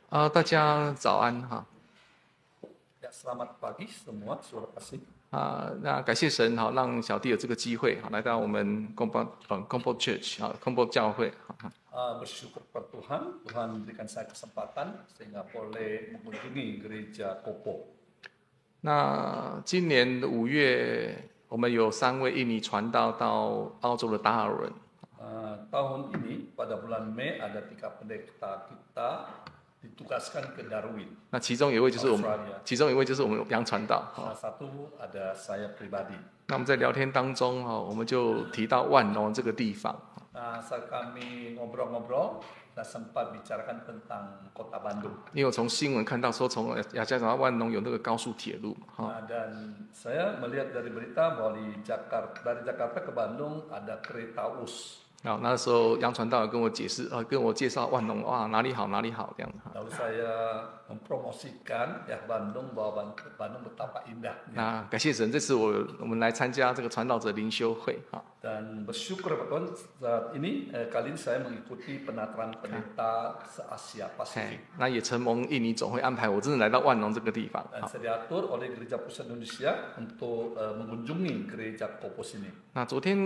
大家早安哈。Ya, selamat pagi semua, saudara kasih. 那感谢神哈，让小弟有这个机会哈，来到我们Combo Church 啊，Combo 教会。Bersyukur kepada Tuhan, Tuhan berikan saya kesempatan sehingga boleh mengunjungi gereja Kopo. 那今年5月，我们有3位印尼传道到澳洲的达尔文。Tahun ini pada bulan Mei ada 3 pendeta kita ditugaskan ke Darwin. 那其中一位就是我们杨传道。Salah satu ada saya pribadi. 那我们在聊天当中哈，我们就提到万隆这个地方。Saat kami ngobrol-ngobrol, kita sempat bicarakan tentang kota Bandung. 因为我从新闻看到说，从雅加达到万隆有那个高速铁路哈。Dan saya melihat dari berita bahwa dari Jakarta ke Bandung ada kereta us. 那时候杨传道有跟我解释，跟我介绍万隆，哇，哪里好哪里好这样。Lalu saya mempromosikan ya Bandung bahwa Bandung betapa indahnya. 那感谢神，这次我们来参加这个传道者灵修会哈。Dan bersyukur kepada Tuhan saat ini kali ini saya mengikuti penataran pendeta se-Asia Pasifik. 那也承蒙印尼总会安排我真的来到万隆这个地方。 Dan saya diatur oleh Gereja Pusat Indonesia untuk mengunjungi gereja Kopo sini. 那昨天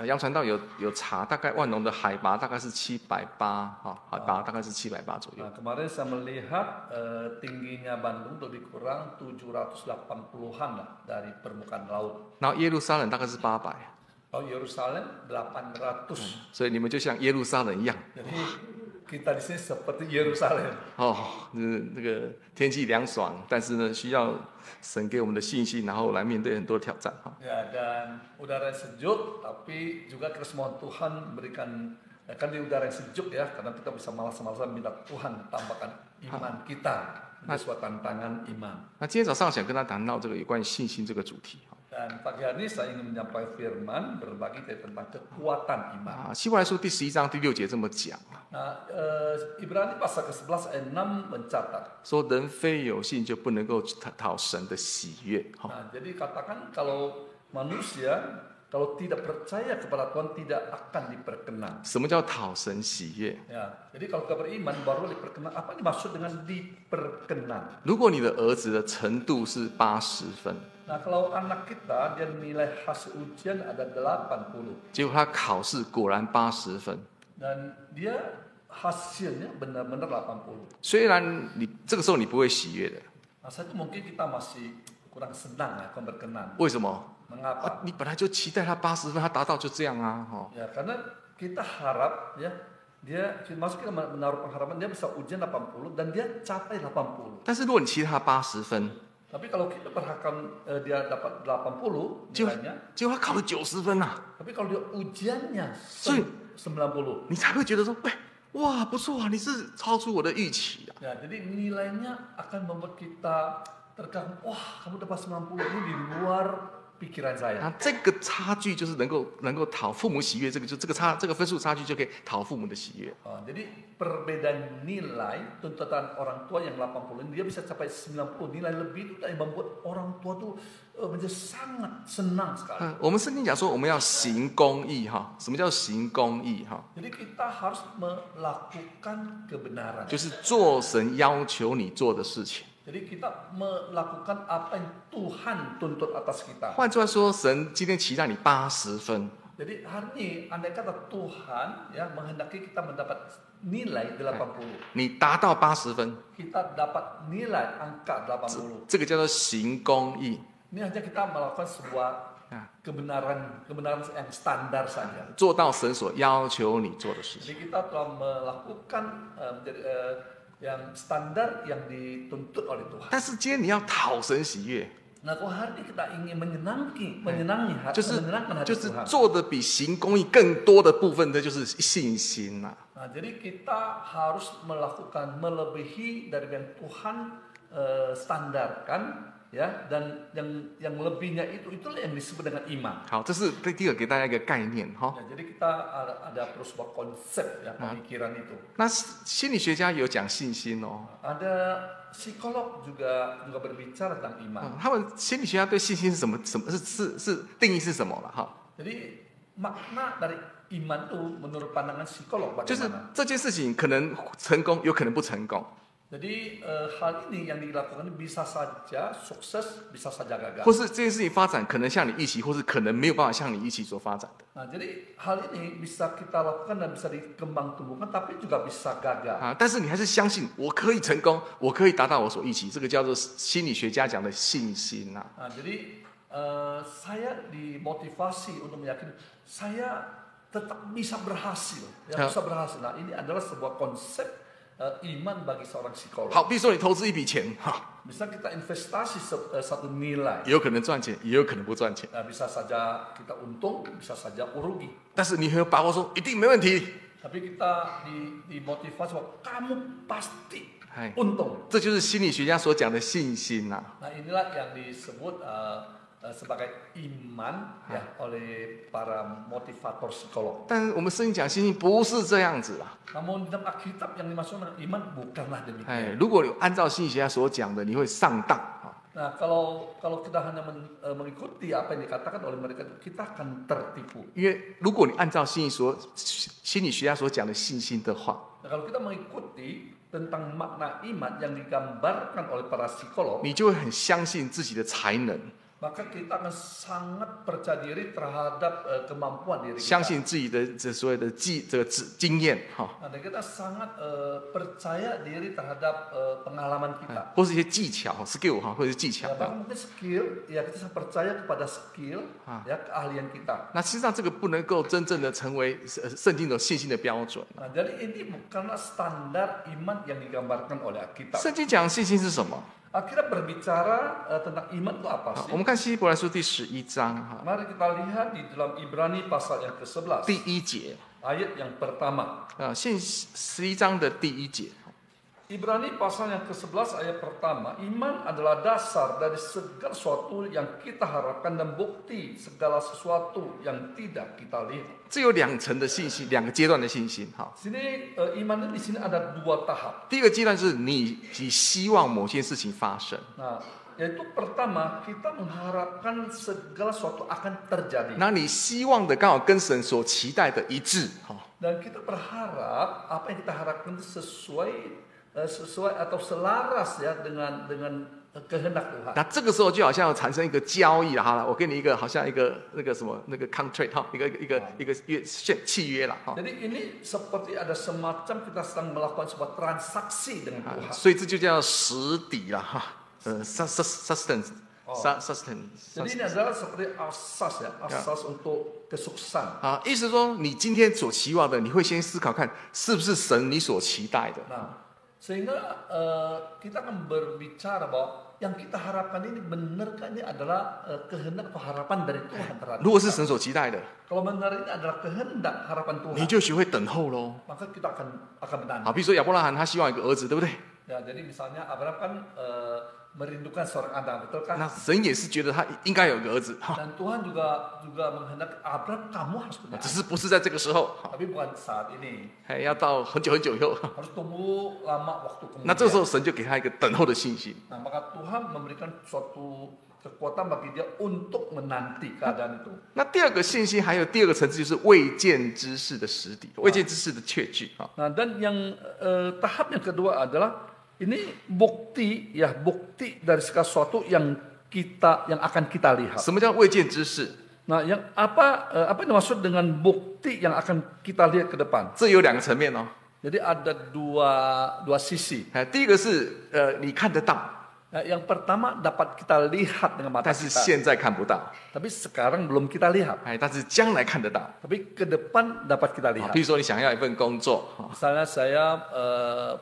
杨传道有查，大概万隆的海拔大概是780哈，海拔大概是780左右。 Kemarin saya melihat tingginya Bandung lebih kurang 780-an lah dari permukaan laut. 然后耶路撒冷大概是800。 Kalau Yerusalem 800. 所以你们就像耶路撒冷一样。 Jadi kita di sini seperti Yerusalem. 那个天气凉爽，但是呢，需要神给我们的信心，然后来面对很多挑战哈。 Ya, dan udara yang sejuk, tapi juga kita mohon Tuhan berikan kan di udara yang sejuk ya, karena kita bisa malas-malasan minta Tuhan tambahkan iman kita, itu suatu tantangan iman. 那今天早上想跟他谈到这个有关于信心这个主题。 Dan pagi hari ini saya ingin menyampaikan firman berbagi tentang kekuatan iman. 希伯来书第11章第6节这么讲。 Nah, Ibrani pasal ke-11 ayat 6 mencatat. 说人非有信就不能够讨神的喜悦。 Nah, jadi katakan kalau manusia kalau tidak percaya kepada Tuhan tidak akan diperkenan. 什么叫讨神喜悦？ Ya, jadi kalau kita beriman baru diperkenan. Apa dimaksud dengan diperkenan? 如果你的儿子的程度是80分， Nah, kalau anak kita dia nilai hasil ujian ada 80. 结果他考试果然80分， Dan dia hasilnya benar-benar 80. 虽然你这个时候你不会喜悦的， Nah, saat itu mungkin kita masih kurang senang ya, kurang berkenan. 为什么？ Mengapa? 你本来就期待他80分，他达到就这样啊， Ya, karena kita harap ya maksud kita menaruh pengharapan dia bisa ujian 80 dan dia capai 80. 但是如果你期待他80分， Tapi kalau kita berharapkan dia dapat 80 nilainya, 结果他考了90分啊， tapi kalau dia ujiannya 所以 90, 你才会觉得说，哇，不错啊，你是超出我的预期啊。 ya, jadi nilainya akan membuat kita terganggu. Wah, kamu dapat 90 ini di luar pikiran saya. 那这个差距就是能够讨父母喜悦，这个分数差距就可以讨父母的喜悦。 Jadi perbedaan nilai tuntutan orang tua yang 80 ini dia bisa capai 90 nilai lebih itu yang membuat orang tua tuh menjadi sangat senang sekali. 我们圣经讲说我们要行公义哈，什么叫行公义哈？ Jadi kita harus melakukan kebenaran. 就是做神要求你做的事情。 Jadi kita melakukan apa yang Tuhan tuntut atas kita. 换句话说，神今天期待你80分， Jadi hari ini andai kata Tuhan ya menghendaki kita mendapat nilai 80. 你达到80分， Kita dapat nilai angka 80. 这个叫做行公义。 Ini hanya kita melakukan sebuah kebenaran yang standar saja. 做到神所要求你做的事情。 Jadi kita telah melakukan yang standar yang dituntut oleh Tuhan. 但是今天你要讨神喜悦， Nah, kalau hari ini kita ingin menyenangi hati, 就是 menyenangkan hati 就是 Tuhan. 做的比行公义更多的部分，这就是信心呐、 Nah, jadi kita harus melakukan melebihi dari yang Tuhan standarkan, ya, dan yang lebihnya itulah yang disebut dengan iman. 好，这是第一个给大家一个概念哈。 Ya, jadi kita ada perlu sebuah konsep ya pemikiran itu. 那心理学家有讲信心哦， Ada psikolog juga berbicara tentang iman. 他们心理学家对信心是什么是定义是什么了哈？ Jadi makna dari iman itu menurut pandangan psikolog 就是 bagaimana? 这件事情可能成功，有可能不成功。Jadi hal ini yang dilakukan bisa saja sukses, bisa saja gagal. 或是这件事情发展可能像你预期，或是可能没有办法像你预期所发展的。 Nah, jadi hal ini bisa kita lakukan dan bisa dikembang tumbuhkan, tapi juga bisa gagal. 啊，但是你还是相信我可以成功，我可以达到我所预期，这个叫做心理学家讲的信心呐、 Nah, jadi saya dimotivasi untuk meyakini saya tetap bisa berhasil, ya, bisa berhasil. Nah, ini adalah sebuah konsep iman bagi seorang psikolog. 好，比如说你投资一笔钱，哈， Bisa kita investasi satu nilai. 有可能赚钱，也有可能不赚钱， Nah, bisa saja kita untung, bisa saja rugi. 但是你很有把握说一定没问题。 Tapi kita dimotivasi bahwa kamu pasti 哎， untung. 这就是心理学家所讲的信心呐、 Nah, inilah yang disebut sebagai iman ya oleh para motivator psikolog. 但是我们圣经讲信心不是这样子啦。 Namun dalam Alkitab yang dimaksud dengan iman bukanlah 哎， demikian. 如果你按照心理学家所讲的，你会上当啊。 Nah, kalau kita hanya mengikuti apa yang dikatakan oleh mereka, kita akan tertipu. 因为如果你按照心理学家所讲的信心的话， Nah, kalau kita mengikuti tentang makna iman yang digambarkan oleh para psikolog, 你就会很相信自己的才能， maka kita akan sangat percaya diri terhadap kemampuan diri 相 kita. 信自己的这所谓的经验哈， Nah, dan kita sangat percaya diri terhadap pengalaman kita. 或是一些技巧 skill 哈，或者是技巧 Ya, 啊。 bahkan mungkin skill, ya kita percaya kepada skill, ya keahlian kita. 那实际上这个不能够真正的成为圣经的信心的标准。 Nah, jadi ini bukanlah standar iman yang digambarkan oleh Alkitab. 圣经讲信心是什么？ Alkitab berbicara tentang iman itu apa 好 sih? 我们看希伯来书第11章哈， Mari kita lihat di dalam Ibrani pasal yang ke-11, 第1节， ayat yang pertama. 11章的第1节。 Ibrani pasal yang ke-11 ayat pertama, iman adalah dasar dari segala sesuatu yang kita harapkan dan bukti segala sesuatu yang tidak kita lihat. 这有2层的信心，2个阶段的信心哈。 Sini iman di sini ada 2 tahap. 第一个阶段是你希望某件事情发生， Nah, yaitu pertama kita mengharapkan segala sesuatu akan terjadi. 那你希望的刚好跟神所期待的一致哈。 Dan kita berharap apa yang kita harapkan itu sesuai atau selaras ya dengan kehendak Tuhan. 那这个时候就好像产生一个交易了，好了，我给你一个好像一个那个什么那个 contract 哈，一个契约了哈。 Jadi ini seperti ada semacam kita sedang melakukan sebuah transaksi dengan 啊 Tuhan. 所以这就叫实底了哈。sustenance。 Jadi ini adalah seperti asas ya, asas untuk kesuksesan. 啊，意思说你今天所期望的，你会先思考看是不是神你所期待的。 Nah, sehingga kita akan berbicara bahwa yang kita harapkan ini benarkah ini adalah kehendak atau harapan dari Tuhan terhadap 如果是 kita. 神所期待的， Kalau benar ini adalah kehendak harapan 你 Tuhan, 就学会等候喽。 maka kita akan menanti. 好，比如说亚伯拉罕他希望有个儿子，对不对？ Ya, jadi misalnya Abraham kan merindukan seorang anak, betul kan? 那神也是觉得他应该有个儿子哈， Dan Tuhan juga menghendaki Abraham kamu harus punya 只 anak. 是不是在这个时候， Tapi bukan saat ini, 还要到很久以后。 harus tunggu lama waktu 那这时 kemudian. 候神就给他一个等候的信心。 Nah, maka Tuhan memberikan suatu kekuatan bagi dia untuk menanti keadaan itu. 那第二个信心还有第二个层次，就是未见之事的实底，未见之事的确据啊。 Nah, dan yang tahap yang kedua adalah ini bukti dari segala sesuatu yang akan kita lihat. 什么叫未见之事？ Nah, yang apa yang dimaksud dengan bukti yang akan kita lihat ke depan? 这有2个层面哦。 Jadi ada dua sisi. 第一个是你看得到， Nah, yang pertama dapat kita lihat dengan mata 但是 kita, 现在看不到， tapi sekarang belum kita lihat. 但是将来看得到。 Tapi ke depan dapat kita 比 lihat. 如说你想要一份工作， Misalnya saya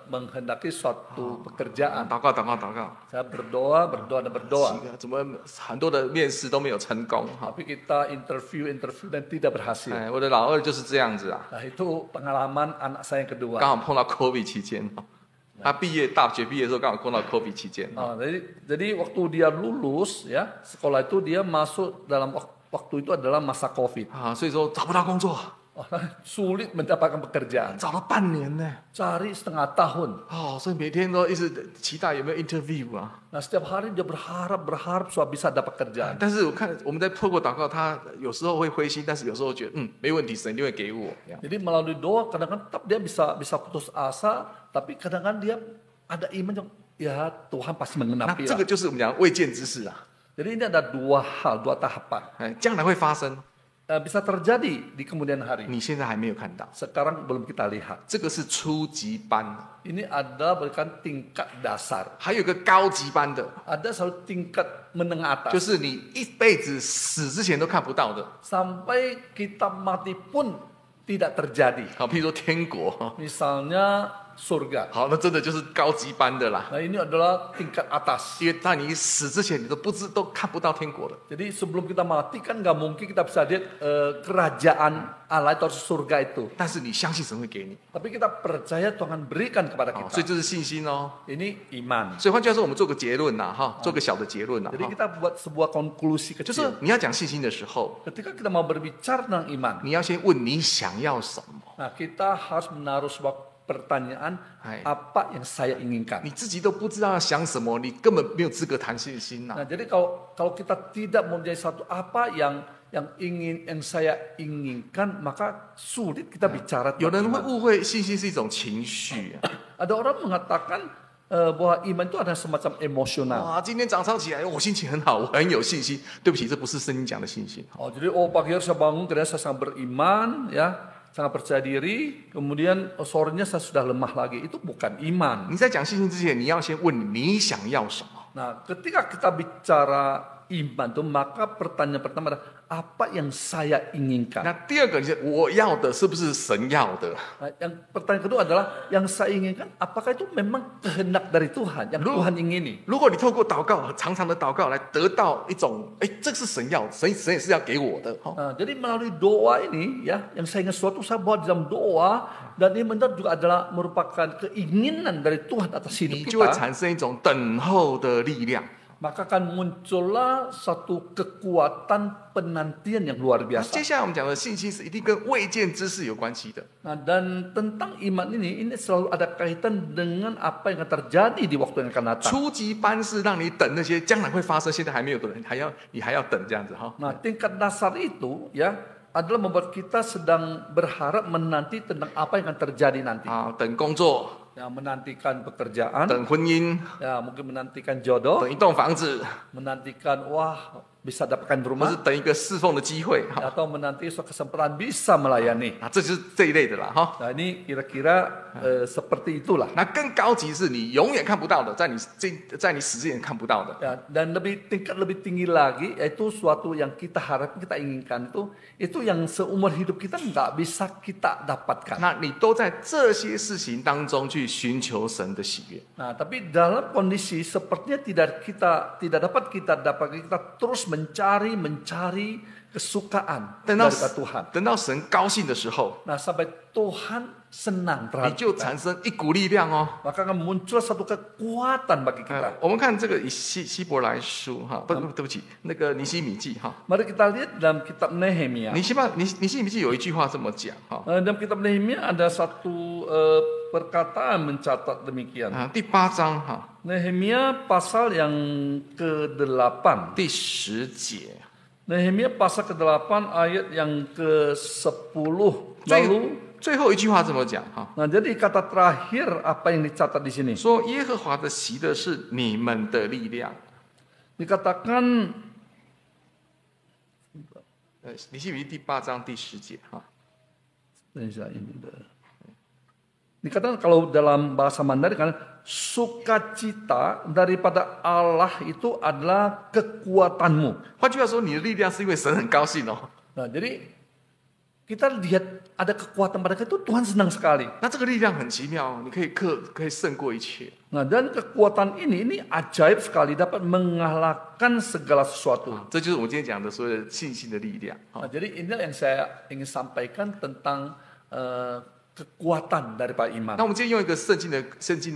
menghendaki suatu pekerjaan, 祷告祷告祷告， saya berdoa dan berdoa. 怎么很多的面试都没有成功哈？ Tapi kita interview dan tidak berhasil. 我的老二就是这样子啊， Nah, itu pengalaman anak saya yang kedua. 刚好碰到 COVID 期间，他大学毕业的时候刚好碰到 COVID 期间。 Jadi waktu dia lulus ya sekolah itu dia masuk dalam waktu itu adalah masa COVID. 所以说找不到工作， Sulit mendapatkan pekerjaan. 找了半年呢。 Cari setengah tahun. 所以每天都一直期待有没有 interview 啊。 Nah, setiap hari dia berharap supaya bisa dapat kerjaan. 但是我看我们在透过祷告，他有时候会灰心，但是有时候觉得没问题，神一定会给我。这样 Jadi melalui doa kadang-kadang tetap dia bisa putus asa, tapi kadang-kadang dia ada iman yang ya Tuhan pasti 那 menggenapi 这 lah. 个就是我们讲的未见之事啊， Jadi ini ada dua tahapan. 将来会发生， Bisa terjadi di kemudian hari. 你现在还没有看到， Sekarang belum kita lihat. 这个是初级班， Ini ada bukan tingkat dasar. 还有一个高级班的， Ada satu tingkat menengah 就 atas. 是你一辈子死之前都看不到的。 Sampai kita mati pun tidak terjadi. 好，譬如说天国， Misalnya surga. 好，那真的就是高级班的啦。 Nah ini adalah tingkat atas. 因为在你死之前，你都看不到天国了。 Jadi sebelum kita mati kan nggak mungkin kita bisa lihat kerajaan Allah atau surga itu. 但是你相信神会给你， Tapi kita percaya Tuhan berikan kepada 好，所以 kita. 这是信心哦。 Ini iman. 所以换句话说，我们做个结论呐，哈，做个小的结论呐， Jadi 哈 kita buat sebuah konklusi 就是 kecil. 你要讲信心的时候， Ketika kita mau berbicara tentang iman, 你要先问你想要什么。 nah kita harus menaruh sebuah pertanyaan, Hai. apa yang saya inginkan. 你自己都不知道要想什么，你根本没有资格谈信心呐、 Nah, jadi kalau kita tidak mempunyai satu apa yang saya inginkan, maka sulit kita bicara 有 tentang 人会 iman. 误会信心是一种情绪啊， Ada orang mengatakan bahwa iman itu ada semacam emosional. 哇，今天早上起来我心情很好，我很有信心。对不起，这不是圣经讲的信心。 Jadi pagi hari saya bangun, ternyata saya sangat beriman, ya, sangat percaya diri. Kemudian sorenya saya sudah lemah lagi. Itu bukan iman. 你在讲信心之前，你要先问你想要什么。 Nah, ketika kita bicara iman itu, maka pertanyaan pertama adalah apa yang saya inginkan. 那第二个，你是我要的是不是神要的？ Nah, yang pertanyaan kedua adalah yang saya inginkan, apakah itu memang kehendak dari Tuhan, yang Tuhan ingini? 如果你透过祷告，长长的祷告来得到一种，哎，这是神要的，神也是要给我的。哦， Nah, jadi melalui doa ini, ya, yang saya ingat suatu saya bawa di dalam doa, dan ini benar juga adalah merupakan keinginan dari Tuhan atas 你 hidup 就会 kita. 产生一种等候的力量。 Maka akan muncullah satu kekuatan penantian yang luar 那接 biasa. 下来我们讲的信心是一定跟未见之事有关系的。 Nah, dan tentang iman ini selalu ada kaitan dengan apa yang akan terjadi di waktu yang akan datang. 初级班是让你等那些将来会发生，现在还没有的人，你还要等这样子哈。 Nah, tingkat dasar itu ya adalah membuat kita sedang berharap menanti tentang apa yang akan terjadi nanti. 啊，等工作， Ya, menantikan pekerjaan, 等婚姻， ya mungkin menantikan jodoh, 等一栋房子， menantikan wah bisa dapatkan 或是 rumah, 等一个侍奉的机会哈。 atau menanti suatu kesempatan bisa melayani. 啊，这就是这一类的啦哈。 Nah, ini kira-kira seperti itulah. 那更高级是你永远看不到的，在你死之前看不到的。 Ya, dan tingkat lebih tinggi lagi yaitu suatu yang kita harapkan, kita inginkan itu yang seumur hidup kita nggak bisa kita dapatkan. 那你都在这些事情当中去寻求神的喜悦。 Nah, tapi dalam kondisi sepertinya tidak dapat kita terus mencari kesukaan 等到 dari Tuhan. 等到神高兴的时候， Nah, sampai Tuhan senang 你 terhadap 就 kita, 产生一股力量哦。 maka akan muncul satu kekuatan bagi kita. 我们看这个以希伯来书哈，不，对不起，那个尼希米记哈， Mari kita lihat dalam kitab Nehemia. 尼希米记有一句话这么讲哈， Dalam kitab Nehemia ada satu perkataan mencatat demikian. 啊，第8章哈， Nehemia pasal yang ke-8. 第10节， Nehemia pasal ke-8 ayat yang ke-10. Lalu 最后一句话这么讲哈， nah, jadi kata terakhir apa yang dicatat di sini? 说耶和华的喜的是你们的力量。 Dikatakan 尼希米记第8章第10节哈， dikatakan kalau dalam bahasa Mandarin kan sukacita daripada Allah itu adalah kekuatanmu. 换句话说，你的力量是因为神很高兴哦。 Nah, jadi kita lihat ada kekuatan pada kita itu Tuhan senang sekali. 那这个力量很奇妙，你可以胜过一切。 Nah, dan kekuatan ini ajaib sekali dapat mengalahkan segala sesuatu. 这就是我们今天讲的所有的信心的力量。 Nah, jadi inilah yang saya ingin sampaikan tentang kekuatan daripada iman. 那我们今天用一个圣经的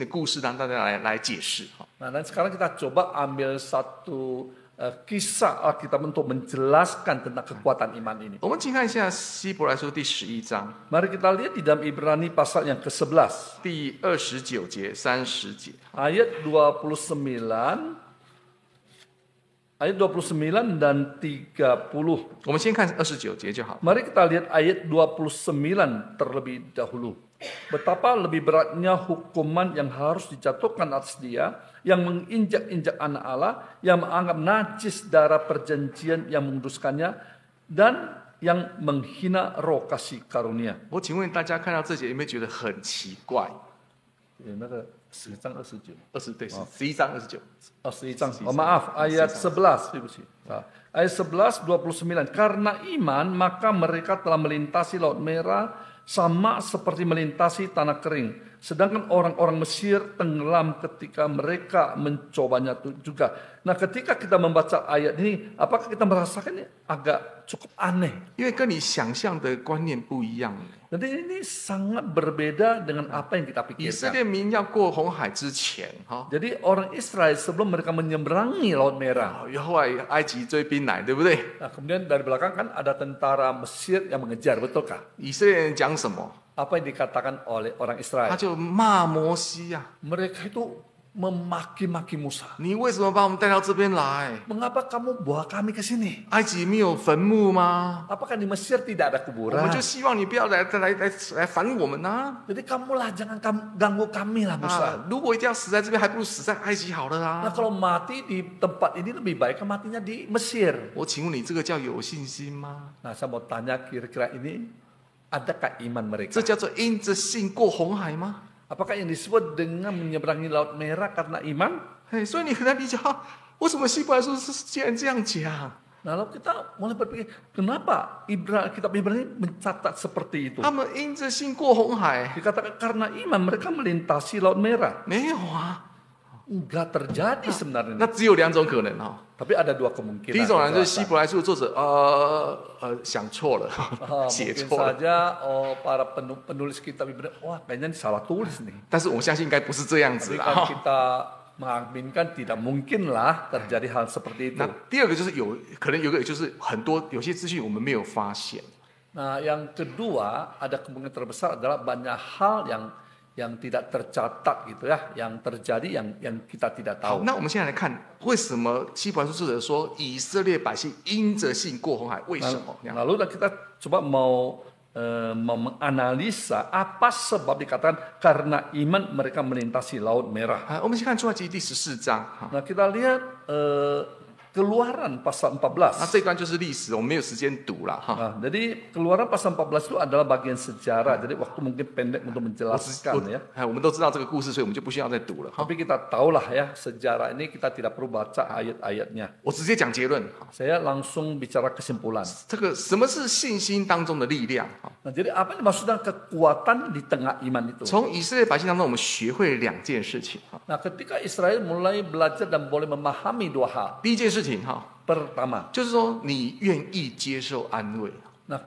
故事让大家来解释哈。 Nah, dan sekarang kita coba ambil satu kisah Alkitab untuk menjelaskan tentang kekuatan iman ini. 我们请看一下希伯来书第11章 Mari kita lihat di dalam Ibrani pasal yang ke-11. 第29节、30节。 Ayat 29 dan 30. 我们先看29节就好。 Mari kita lihat ayat 29 terlebih dahulu. Betapa lebih beratnya hukuman yang harus dijatuhkan atas dia yang menginjak-injak anak Allah, yang menganggap najis darah perjanjian yang menguduskannya, dan yang menghina roh kasih karunia. 我请问大家看到这节有没有觉得很奇怪？那个10章29。对，11章29。11章. Oh, maaf, ayat 11. Ayat 11, 29. Karena iman, maka mereka telah melintasi Laut Merah sama seperti melintasi tanah kering. Sedangkan orang-orang Mesir tenggelam ketika mereka mencobanya juga. Nah, ketika kita membaca ayat ini, apakah kita merasakan agak cukup aneh? 因为跟你想象的观念不一样。 Jadi ini sangat berbeda dengan apa yang kita 以色 pikirkan. 列民要过红海之前， Jadi orang Israel sebelum mereka menyeberangi Laut Merah. 后来埃及追兵来，对不对？ Nah, kemudian dari belakang kan ada tentara Mesir yang mengejar, betulkah? 以色列人讲什么？ Apa yang dikatakan oleh orang 他 Israel? 就骂摩西呀、 Mereka itu memaki-maki Musa. 你为什么把我们带到这边来？ Mengapa kamu bawa kami ke sini? 埃及没有坟墓吗？ Apakah di Mesir tidak ada 我 kuburan? 们就希望你不要来烦我们呐、 Jadi kamulah jangan ganggu kami lah 啊！ Musa. 如果一定要死在这边，还不如死在埃及好了 Nah 啊！ kalau mati di tempat ini lebih baik kan matinya di Mesir. 我请问你，这个叫有信心吗？ Nah saya mau tanya kira-kira ini adakah iman 这 mereka? 叫做因着信过红海吗？ Apakah yang disebut dengan menyeberangi Laut Merah karena iman? 嘿，所以你很难理解啊，为什么希伯来书是既然这样讲？ Nah, lalu kita mulai berpikir, kenapa kitab Ibrani mencatat seperti itu? 他们因着信过红海， Dikatakan karena iman mereka melintasi Laut Merah. 没有啊？ Enggak terjadi 那 sebenarnya. 只有两种可能哦。 Tapi ada dua kemungkinan. 第一种人就是希 penjelasan. 伯来书的作者，想错了， 写 Mungkin 错了。 saja para penulis kitab Ibrani, wah kayaknya ini salah tulis nih. 但是我相信应该不是这样子 Tapi 啦。 kan 哈 kita mengaminkan tidak mungkinlah terjadi hal seperti itu. 那第二个就是可能有个就是有些资讯我们没有发现。 Nah, yang kedua ada kemungkinan terbesar adalah banyak hal yang tidak tercatat gitu ya, yang terjadi yang kita tidak 好， tahu. 那我们现在来看，为什么希伯来书作者说以色列百姓因着信过红海？为什么？ Lalu kita coba mau menganalisa apa sebab dikatakan karena iman mereka melintasi Laut Merah. 啊，我们先看出埃及记第14章。哈， Nah, kita lihat Keluaran pasal 那 14. 这一段就是历史，我们没有时间读了哈。 Nah, jadi Keluaran pasal 14 itu adalah bagian sejarah. Jadi waktu mungkin pendek untuk menjelaskan ya. 我们都知道这个故事，所以我们就不需要再读了哈。 Tapi kita tahulah ya sejarah ini kita tidak perlu baca ayat-ayatnya. 我直接讲结论。 Saya langsung bicara kesimpulan. 这个什么是信心当中的力量？哈， Nah, jadi apa yang dimaksudkan kekuatan di tengah iman itu? 从以色列百姓当中，我们学会两件事情哈。 Nah, ketika Israel mulai belajar dan boleh memahami dua hal. 第一件事情哈， Pertama, 就是说你愿意接受安慰。 nah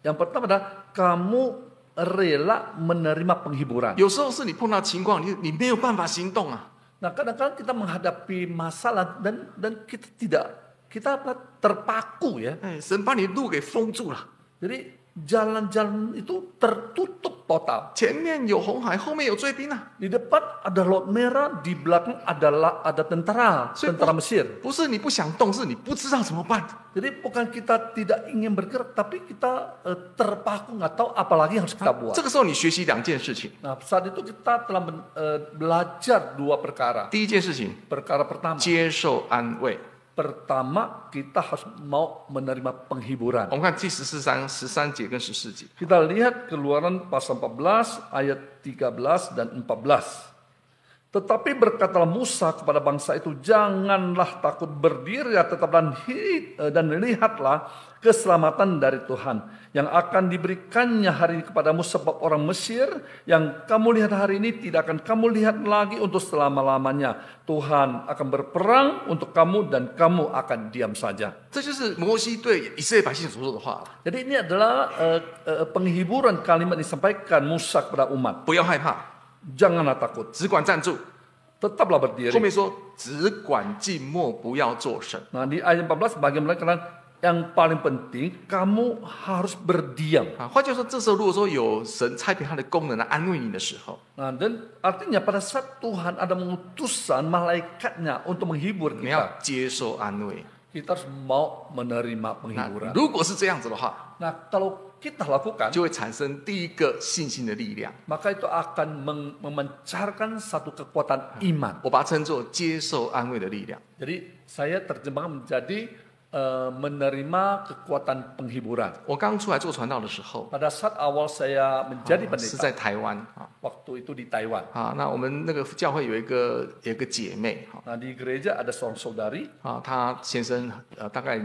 yang pertama adalah kamu rela menerima penghiburan. 有时候是你碰到情况，你没有办法行动啊。 Nah, kadang-kadang kita menghadapi masalah dan kita terpaku ya. 哎，神把你路给封住了， Jadi jalan-jalan itu tertutup total. 前面有红海，后面有追兵啊。 Di depan ada Laut Merah, di belakang ada tentara Mesir. 不是你不想动，是你不知道怎么办。 Jadi bukan kita tidak ingin bergerak, tapi kita terpaku nggak tahu apa lagi yang harus kita buat. 这个时候你学习两件事情。 Nah, saat itu kita telah belajar dua perkara. 第一件事情， Perkara pertama, 接受安慰。 pertama kita harus mau menerima penghiburan. 我们看第14章13节跟14节。 Kita lihat Keluaran pasal 14 ayat 13 dan 14. Tetapi berkatalah Musa kepada bangsa itu, janganlah takut, berdiri tetaplah dan lihatlah keselamatan dari Tuhan yang akan diberikannya hari ini kepadamu, sebab orang Mesir yang kamu lihat hari ini tidak akan kamu lihat lagi untuk selama-lamanya. Tuhan akan berperang untuk kamu dan kamu akan diam saja. 这就是摩西对以色列百姓所说的话。 Jadi ini adalah penghiburan kalimat disampaikan Musa kepada umat. 不要害怕， Janganlah takut, 只管站住。 tetaplah 后 berdiri. 面说只管静默，不要作声。 Nah, di ayat 14 bagian kalian yang paling penting kamu harus berdiam. 啊，换句话说，这时候如果说有神差遣他的功能来安慰你的时候， Nah, dan artinya pada saat Tuhan ada mengutusan malaikatnya untuk menghibur 你要 kita, 接受安慰。 kita harus mau menerima 那 penghiburan. 如果是这样子的话， Nah, kalau kita lakukan, 就会产生第一个信心的力量。 maka itu akan memancarkan satu kekuatan iman. 我把它称作接受安慰的力量。 Jadi saya terjemahkan menjadi menerima kekuatan penghiburan. 我刚出来做传道的时候， Pada saat awal saya menjadi 是 pendeta, 在台湾啊 waktu itu di Taiwan. 啊，那我们那个教会有一个姐妹啊 Nah, di gereja ada seorang saudari. 啊，她先生大概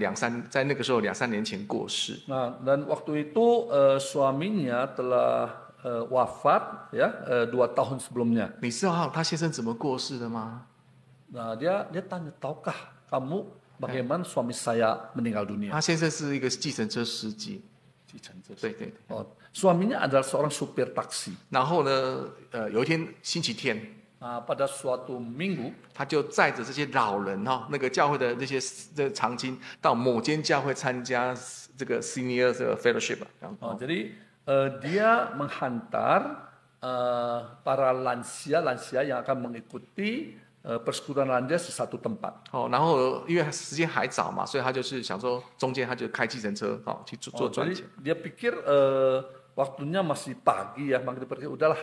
在那个时候2-3年前过世。 Nah, dan waktu itu suaminya telah wafat ya 2 tahun sebelumnya. 你知道她先生怎么过世的吗？ Nah, dia tanya, tahukah kamu bagaimana suami saya meninggal dunia? 她先生是一个计程车司机，对对对。 Oh, suaminya adalah seorang supir taksi. 然后呢，有一天星期天， Nah, pada suatu minggu, 他就载着这些老人哈，那个教会的那些长青到某间教会参加这个 senior 这个 fellowship 这样。 jadi dia menghantar para lansia yang akan mengikuti persekutuan lansia di satu tempat. 哦，然后因为时间还早嘛，所以他就是想说，中间他就开计程车哦去做赚 Jadi 钱。 dia pikir waktunya masih pagi ya, maka dia pikir udahlah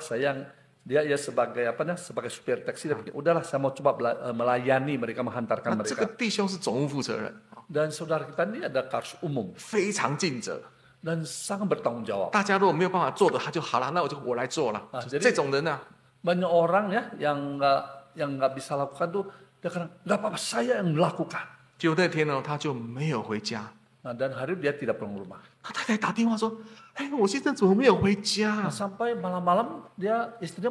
dia sebagai sebagai supir taksi, dia pikir udahlah saya mau coba melayani mereka, menghantarkan 那这个 mereka. 弟兄是总务负责人， Dan saudara kita ini ada kars umum 非常尽责。 dan sangat bertanggung jawab. 大家如果没有办法做的，他就好了，那我来做了。 jadi 这种人呢、 Banyak orang ya yang nggak bisa lakukan tuh, dia kata nggak apa-apa, saya yang melakukan. 结果那天呢，他就没有回家。 Nah, dan hari dia tidak pulang rumah. 他太太打电话说：“哎，我先生怎么没有回家 Nah, sampai malam-malam istrinya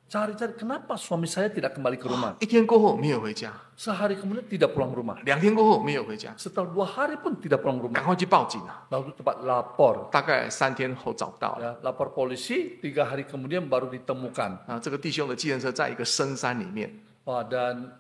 cari-cari kenapa suami saya tidak kembali ke rumah. ？”1天过后没有回家， Sehari kemudian tidak pulang rumah. 2天过后没有回家， Setelah 2 hari pun tidak pulang rumah. 赶快去报警啊！ Lalu cepat lapor. 大概3天后找到了。 Ya, lapor polisi, 3 hari kemudian baru ditemukan. 啊，这个弟兄的计程车在一个深山里面， Wah, dan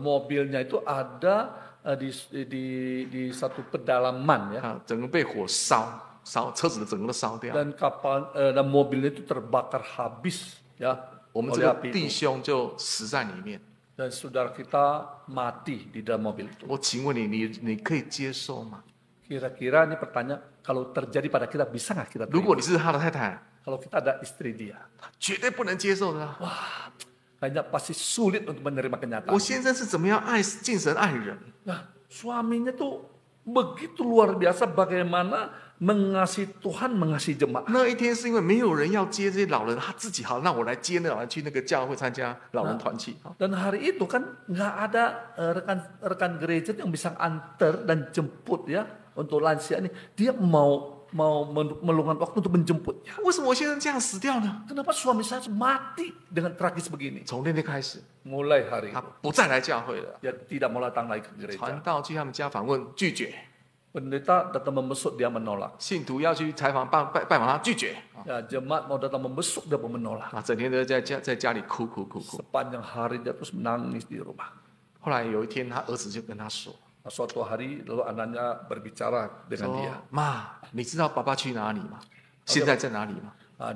mobilnya itu ada di satu pedalaman ya. 啊，整个被火烧，车子的整个都烧掉。 Dan dan mobilnya itu terbakar habis ya 我们这 oleh 个 api 弟 itu. 兄就死在里面。 Dan saudara kita mati di dalam mobil itu. 我请问你，你可以接受吗？ Kira-kira ini pertanyaan, kalau terjadi pada kita bisa nggak kita 如 terima? 果你是他的太太， Kalau kita ada istri dia, 绝对不能接受的啊。 kayaknya pasti sulit untuk menerima kenyataan. 我先生是怎么样敬神爱人？ Nah, suaminya tuh begitu luar biasa bagaimana mengasihi Tuhan, mengasihi jemaat. 那一天是因为没有人要接这些老人，他自己好让我来接那老人去那个教会参加老人团契。 Dan hari itu kan nggak ada rekan gereja yang bisa antar dan jemput ya untuk lansia ini. Dia mau meluangkan waktu untuk menjemputnya. 为什么我先生这样死掉呢？ Kenapa suami saya mati dengan tragis begini? 从那天开始， Mulai hari 他 itu 不再来教会了。 dia tidak mau datang lagi ke 传 gereja. 道去他们家访问，拒绝； Pendeta datang membesuk, dia menolak. 信徒要去采访拜访他，拒绝。 Ya, jemaat mau datang membesuk, dia pun menolak. 啊，整天都在家里哭。 Sepanjang hari dia terus menangis di rumah. 后来有一天，他儿子就跟他说 Nah, suatu hari lalu anaknya berbicara dengan dia.：“ 妈，你知道爸爸去哪里吗？现在在哪里吗 Nah,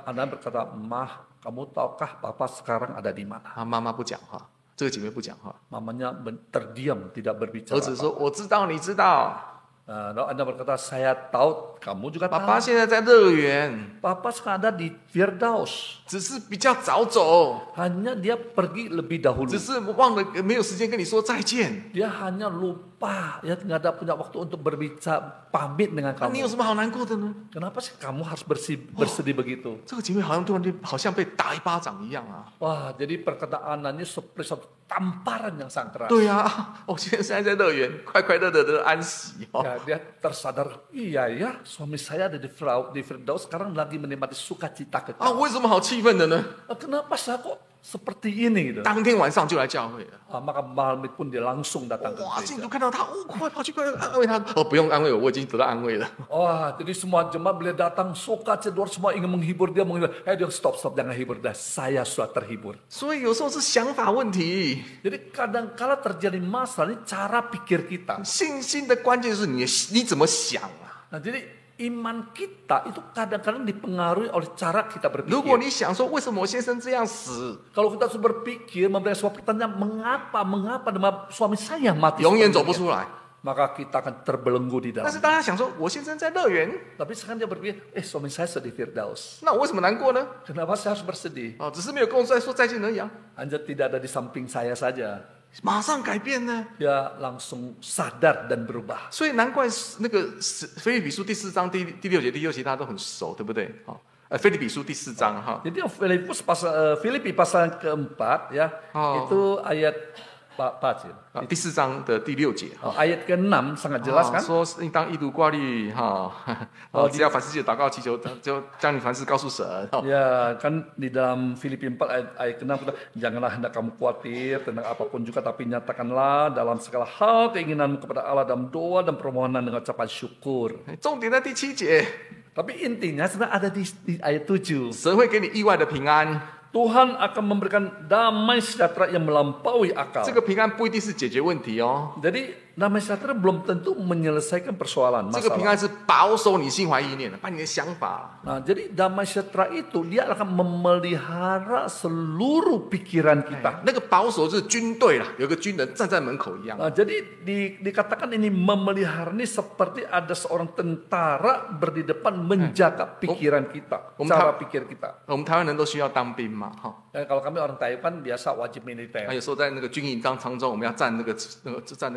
anak berkata, Mah, kamu tahukah Papa sekarang ada di mana?？” 他妈妈不讲话，这个姐妹不讲话。 Mamanya terdiam, tidak 儿 berbicara. 子说：“我知道，你知道， Nah, lalu anak berkata, saya tahu, kamu juga 爸 tahu. 爸现在在乐园， Papa sekarang ada di Firdaus. 只是比较早走， Hanya dia pergi lebih dahulu. 只是忘了没有时间跟你说再见。 Dia hanya lupa, ya nggak ada punya waktu untuk berbicara, pamit dengan 那你有 kamu. 什么好难过的呢？” Kenapa sih kamu harus bersedih begitu? 这个姐妹好像突然间好像被打一巴掌一样啊！ Wah, jadi perkataannya seperti satu tamparan yang sangat keras. 对啊，我现在在乐园，快快乐乐的安息哦。 Ya, dia tersadar, iya ya, suami saya ada di Firdaus sekarang lagi menikmati sukacita 啊， kekal. 为什么好气愤的呢？ Kenapa saya kok seperti ini gitu? 当天晚上就来教会了。 Maka malam itu pun dia langsung datang ke 哇，信 gereja. 徒看到他，快跑去安慰他。哦，不用安慰我，我已经得到安慰了。 Wah, jadi semua jemaat beliau datang sukacita, semua ingin menghibur dia, dia stop, jangan hibur dah, saya sudah terhibur. 所以有时候是想法问题， Jadi kadang-kala terjadi masalah ini cara pikir kita. 信心的关键是你怎么想啊？ Nah, jadi iman kita itu kadang-kadang dipengaruhi oleh cara kita 如果 berpikir. 你想说为什么我先生这样死， Kalau kita sudah berpikir memberikan sebuah pertanyaan, mengapa suami saya mati? 永远 seperti 走不 ini? 出来。maka kita akan terbelenggu di 但是 dalam. 当他想说，我先生在乐园， Tapi sekarang dia berpikir, suami saya sedih Firdaus. 那我为什么难过呢？ Kenapa saya harus bersedih? 哦，只是没有跟我说再见而已啊， Anda tidak ada di samping saya saja. 马上改变呢。 Dia langsung sadar dan berubah. 所以难怪那个腓立比书第4章第6节、第6节大家都很熟，对不对？好，腓立比书第4章哈， Jadi Filipi pasal yang keempat ya, itu ayat Pak Cil. 第4章的第6节。 Ayat ke-6 sangat jelas kan? 说应当一读挂虑哈，只要凡事记得祷告祈求，就将你凡事告诉神。 Ya kan di dalam Filipi 4 ayat ke-6 janganlah hendak kamu khawatir tentang apapun juga, tapi nyatakanlah dalam segala hal keinginanmu kepada Allah dalam doa dan permohonan dengan ucapan syukur. 重点在第7节， Tapi intinya sebenarnya ada di ayat 7. 神会给你意外的平安。 Tuhan akan memberikan damai sejahtera yang melampaui akal. 这个平安不一定是解决问题哦， Jadi damai sejahtera belum tentu menyelesaikan persoalan 这个平 masalah. 安是保守你心怀意念的，把你的想法。 Nah, jadi damai sejahtera itu dia akan memelihara seluruh pikiran kita. 那个保守就是军队啦，有个军人站在门口一样。 Nah, jadi dikatakan ini memelihara ini seperti ada seorang tentara berdiri depan menjaga pikiran kita, cara pikir kita. 我们台湾人都需要当兵嘛，哈。 Kalau kami orang Taiwan biasa wajib militer. 有时候在那个军营当中，我们要站那个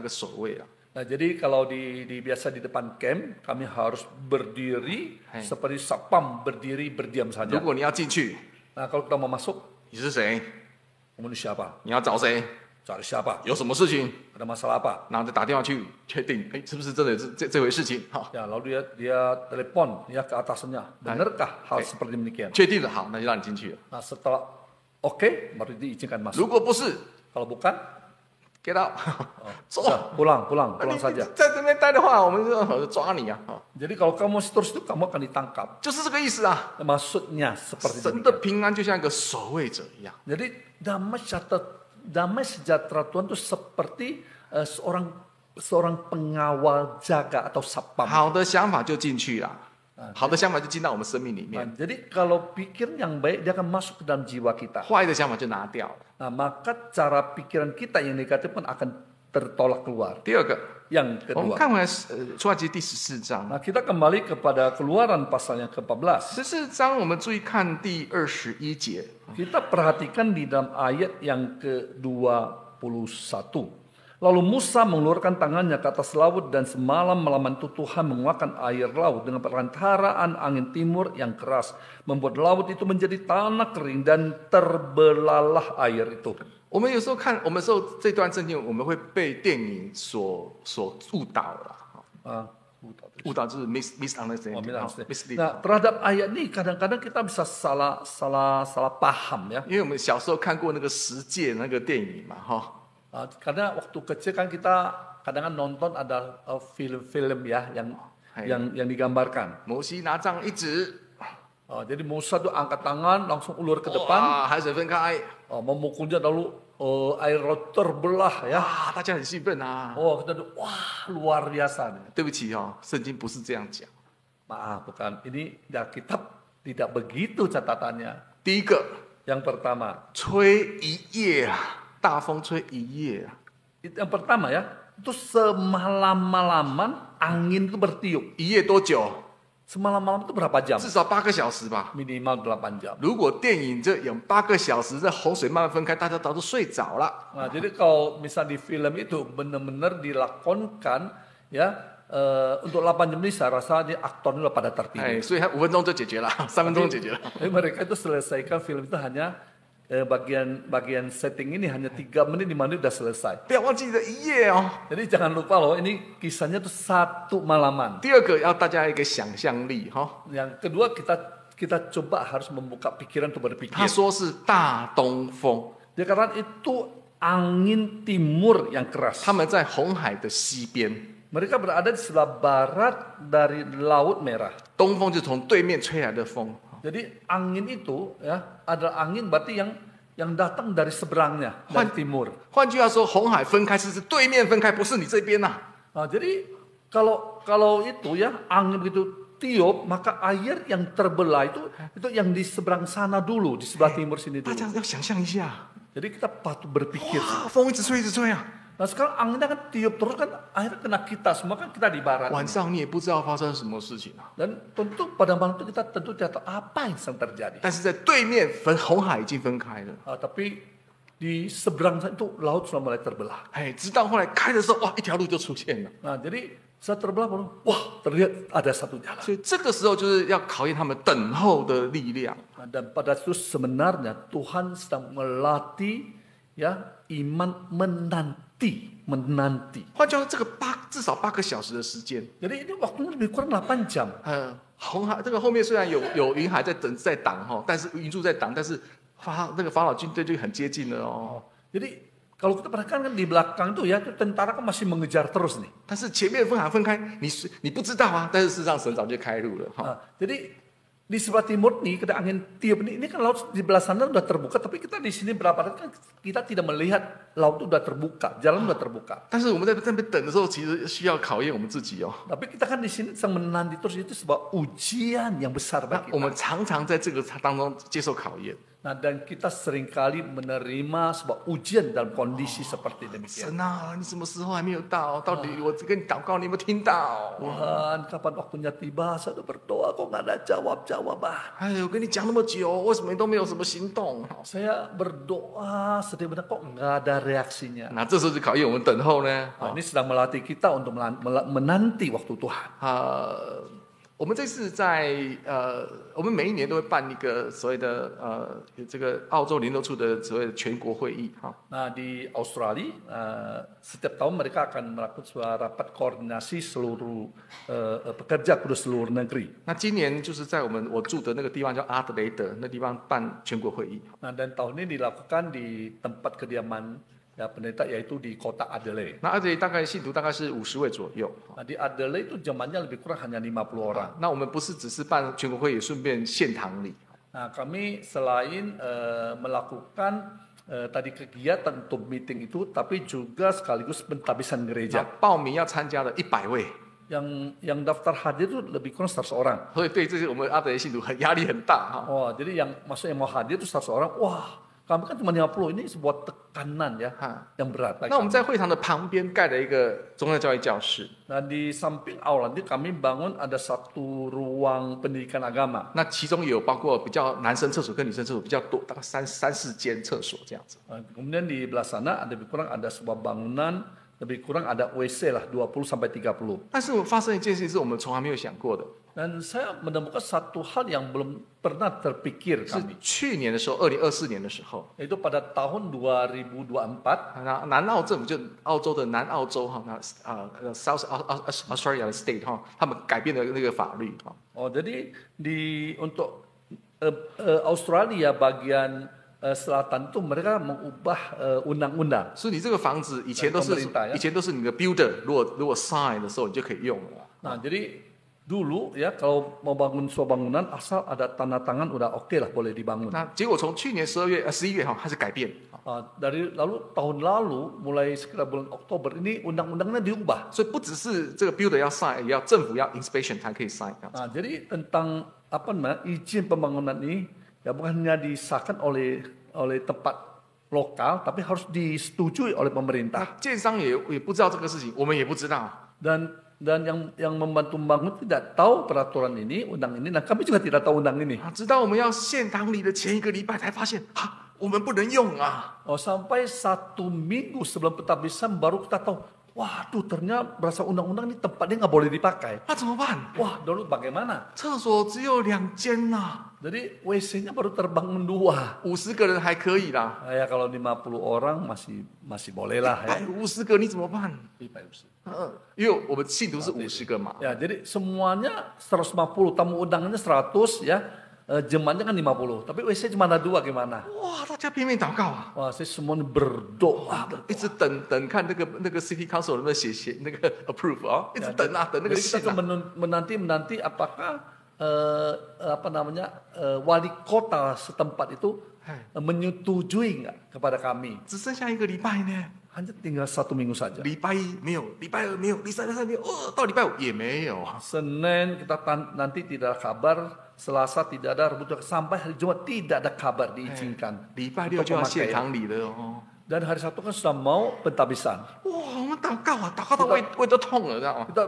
守卫啊。 Nah, jadi kalau biasa di depan camp kami harus berdiri seperti satpam berdiri berdiam 如 saja. 果你要进去， Nah, kalau kita mau masuk, 你是谁？ kamu ini siapa? 你要找谁？ Cari siapa? 有什么事情？ Ada masalah apa? 然后就打电话去确定，是不是真的有这回事情？好， Ya, lalu dia telepon ya ke atasannya. Benarkah hal seperti demikian? 确定了，好，那就让你进去了。 Nah, setelah oke, baru diizinkan 如 masuk. 果不是 Kalau bukan, ，get out， 走。 sudah, pulang 你 saja. 在这边待的话，我们就抓你啊！ Jadi kalau kamu masih terus itu kamu akan ditangkap. 就是这个意思啊。 Maksudnya seperti 神的 demikian. 平安就像一个守卫者一样， Jadi damai sejahtera Tuhan itu seperti seorang pengawal jaga atau satpam. 好的想法就进去了，好的想法就进到我们生命里 Nah, 面， jadi kalau pikir yang baik dia akan masuk ke dalam jiwa kita. 坏的想法就拿掉了。 Nah, maka cara pikiran kita yang negatif pun akan tertolak keluar. 第二个， Yang 我们 kedua. 看回来出埃及记第14章， Nah, kita kembali kepada Keluaran pasal yang ke-14. 14章我们注意看第21节， Kita perhatikan di dalam ayat yang ke-21. Lalu Musa mengeluarkan tangannya ke atas laut dan semalam-malaman itu Tuhan menguakkan air laut dengan perantaraan angin timur yang keras. Membuat laut itu menjadi tanah kering dan terbelalah air itu. 我们有时候看，我们时候这段圣经，我们会被电影所误导了， 误导就是 misunderstanding， mislead。 Nah, terhadap ayat ini kadang-kadang kita bisa salah paham ya. 因为我们小时候看过那个十诫那个电影嘛，哈。 Karena waktu kecil kan kita kadang-kadang nonton ada film-film ya yang digambarkan. 摩西拿杖一指， Jadi Musa tuh angkat tangan langsung ulur ke depan, 哇，海水分开， memukulnya lalu air laut terbelah ya. 啊，大家很兴奋啊。 Kita tuh wah luar biasa nih. 对不起哦，圣经不是这样讲。 Maaf bukan, ini Alkitab tidak begitu catatannya. 第一个， Yang pertama, 吹一夜啊，大风吹一夜啊， yang pertama ya, itu semalam-malaman angin itu bertiup. 一夜多久？ Semalam-malam itu berapa jam? 至少8个小时吧。 Minimal 8 jam. 如果电影这演8个小时，这洪水慢慢分开，大家早就睡着了。 Nah, jadi kalau misal di film itu benar-benar dilakonkan ya untuk 8 jam ini saya rasa di aktornya udah pada tertidur. 哎，所以他5分钟就解决了，3分钟就解决了。 Tapi mereka itu selesaikan film itu hanya bagian setting ini hanya 3 menit 5 menit udah selesai. 不要忘记了一夜哦。 Jadi jangan lupa loh, ini kisahnya tuh 1 malaman. 第二个要大家一个想象力哈， Yang kedua kita coba harus membuka pikiran untuk berpikir. 他说是大东风， Dia katakan itu angin timur yang keras. 他们在红海的西边， Mereka berada di sebelah barat dari Laut Merah. 东风就是从对面吹来的风。 Jadi angin itu ya adalah angin berarti yang datang dari seberangnya, dari timur. 换句话说，红海分开是对面分开，不是你这边呐、 Nah, jadi kalau itu ya angin begitu tiup maka air yang terbelah itu yang di seberang sana dulu, di sebelah timur sini 大 dulu. 家要想象一下， Jadi kita patut berpikir. 啊，风一直吹一直吹啊， Nah sekarang anginnya kan tiup terus kan akhirnya kena kita semua kan kita di barat. 晚上你也不知道发生什么事情啊。 Dan tentu pada malam itu kita tentu tidak tahu apa yang sedang terjadi. 但是在对面红海已经分开了。 Tapi di seberang sana itu laut sudah mulai terbelah. 哎，直到后来开的时候，哇，一条路就出现了。 Nah jadi saat terbelah baru, wah terlihat ada satu jalan. 所以这个时候就是要考验他们等候的力量。 Dan pada itu sebenarnya Tuhan sedang melatih ya iman menanti. 换句话说，这个至少8个小时的时间。 Jadi ini waktunya lebih kurang 8 jam. 红海这个后面虽然有云海在挡哈，但是云柱在挡，但是那个法老军队就很接近了哦。 Jadi kalau kita perhatikan kan di belakang itu ya itu tentara kan masih mengejar terus nih. 但是前面分开，你不知道啊，但是事实上神早就开路了哈。 Jadi di sebelah timur nih ketika angin tiup ini kan laut di belah sana udah terbuka, tapi kita di sini berapa kan kita tidak melihat laut itu udah terbuka, jalan udah terbuka. 但是我们在那边等的时候，其实需要考验我们自己哦。 Tapi kita kan di sini sedang menanti terus itu sebuah ujian yang besar bagi 我 kita. 们常常在这个当中接受考验。 Nah dan kita seringkali menerima sebuah ujian dalam kondisi seperti demikian. 神啊，你什么时候还没有到？到底我跟你祷告，你有没有听到？ Tuhan, kapan waktunya tiba? Saya udah berdoa kok nggak ada jawab-jawab ah. 哎，我跟你讲那么久，为什么你都没有什么行动？ Saya berdoa sedih benar kok nggak ada reaksinya. 那这时候就考验我们等候呢。 Nah, ini sedang melatih kita untuk menanti waktu Tuhan. 我们这次我们每一年都会办一个所谓的这个澳洲联络处的所谓的全国会议哈。 Nah di Australia setiap tahun mereka akan melakukan sebuah rapat koordinasi seluruh pekerja kudus seluruh negeri. 那今年就是在我住的那个地方叫阿德雷德，那地方办全国会议。 Nah dan tahun ini dilakukan di tempat kediaman ya pendeta yaitu di kota Adelaide. 那阿德雷大概信徒大概是50位左右。 Nah di Adelaide itu jemaatnya lebih kurang hanya 50 orang. 那我们不是只是办全国会议，顺便献堂礼。 Nah kami selain melakukan tadi kegiatan untuk meeting itu, tapi juga sekaligus pentabisan 那 gereja. 报名要参加的100位， Yang daftar hadir itu lebih kurang 100 orang. 所以对这些我们阿德雷信徒压力很大哈。 Oh, jadi maksudnya yang mau hadir itu 100 orang. Wah, kami kan cuma 50, ini sebuah tekanan ya yang berat. 那我们在会堂的旁边盖了一个宗教教育教室。 Nah di samping aula ini kami bangun ada satu ruang pendidikan agama. 那其中也有包括比较男生厕所跟女生厕所比较多，大概3、4间厕所这样子。 Kemudian di belah sana ada lebih kurang ada sebuah bangunan, lebih kurang ada WC lah 20 sampai 30. 但是我发生一件事情是我们从来没有想过的， Dan saya menemukan satu hal yang belum pernah terpikir 是 kami. 去年的时候，2024年的时候， Yaitu pada tahun 2024, 南澳政府就澳洲的南澳洲哈，South Australia State 哈，他们改变了那个法律哈。 oh jadi untuk Australia bagian selatan itu mereka mengubah undang-undang. 所以你这个房子以前都是 pemerintah ya. 以前都是你的 builder，如果 sign 的时候你就可以用了。 Nah, jadi dulu ya kalau mau bangun sebuah bangunan asal ada tanda tangan udah oke lah boleh dibangun. 那结果从去年11月哈开始改变， Lalu tahun lalu mulai sekitar bulan Oktober ini undang-undangnya diubah. 所以不只是这个 builder 要 sign， 也要政府要 inspection 才可以 sign。 Nah, jadi tentang apa namanya izin pembangunan ini ya bukan hanya disahkan oleh tempat lokal, tapi harus disetujui oleh pemerintah. 建商也不知道这个事情，我们也不知道。 Dan yang membantu membangun tidak tahu peraturan ini, undang ini. Nah, kami juga tidak tahu undang ini. 直到我们要献堂礼的前1个礼拜才发现，我们不能用啊。 Oh, sampai 1 minggu sebelum pentabisan baru kita tahu, waduh ternyata berasa undang-undang ini tempatnya nggak boleh dipakai. 那怎么办？ Wah, dulu bagaimana? 厕所只有2间呐， Jadi WC-nya baru terbangun 2. 50个人还可以啦， Ya kalau 50 orang masih boleh lah ya. 150个你怎么办？因为我们信徒是50个嘛。 Ya, jadi semuanya 150, tamu undangannya 100 ya. Jemaatnya kan 50, tapi WC cuma ada 2 gimana? 哇，大家拼命祷告啊， Wah, saya semuanya berdoa. 一直等看那个 City Council 能不能写那个 approve 啊，一直等啊，等那个 Jadi 信 kita 啊。 menanti apakah wali kota setempat itu menyetujui nggak kepada kami. 只剩下1个礼拜呢， Hanya tinggal 1 minggu saja. 礼拜1没有，礼拜2没有，礼拜3没有，到礼拜5也没有。 Senin kita nanti tidak ada kabar, Selasa tidak ada, Rabu sampai hari Jumat tidak ada kabar diizinkan. 礼拜6就要献堂礼了哦。Dan hari Sabtu kan sudah mau pentabisan. 哇，我们祷告啊，祷告到胃都痛了，知道吗？ Kita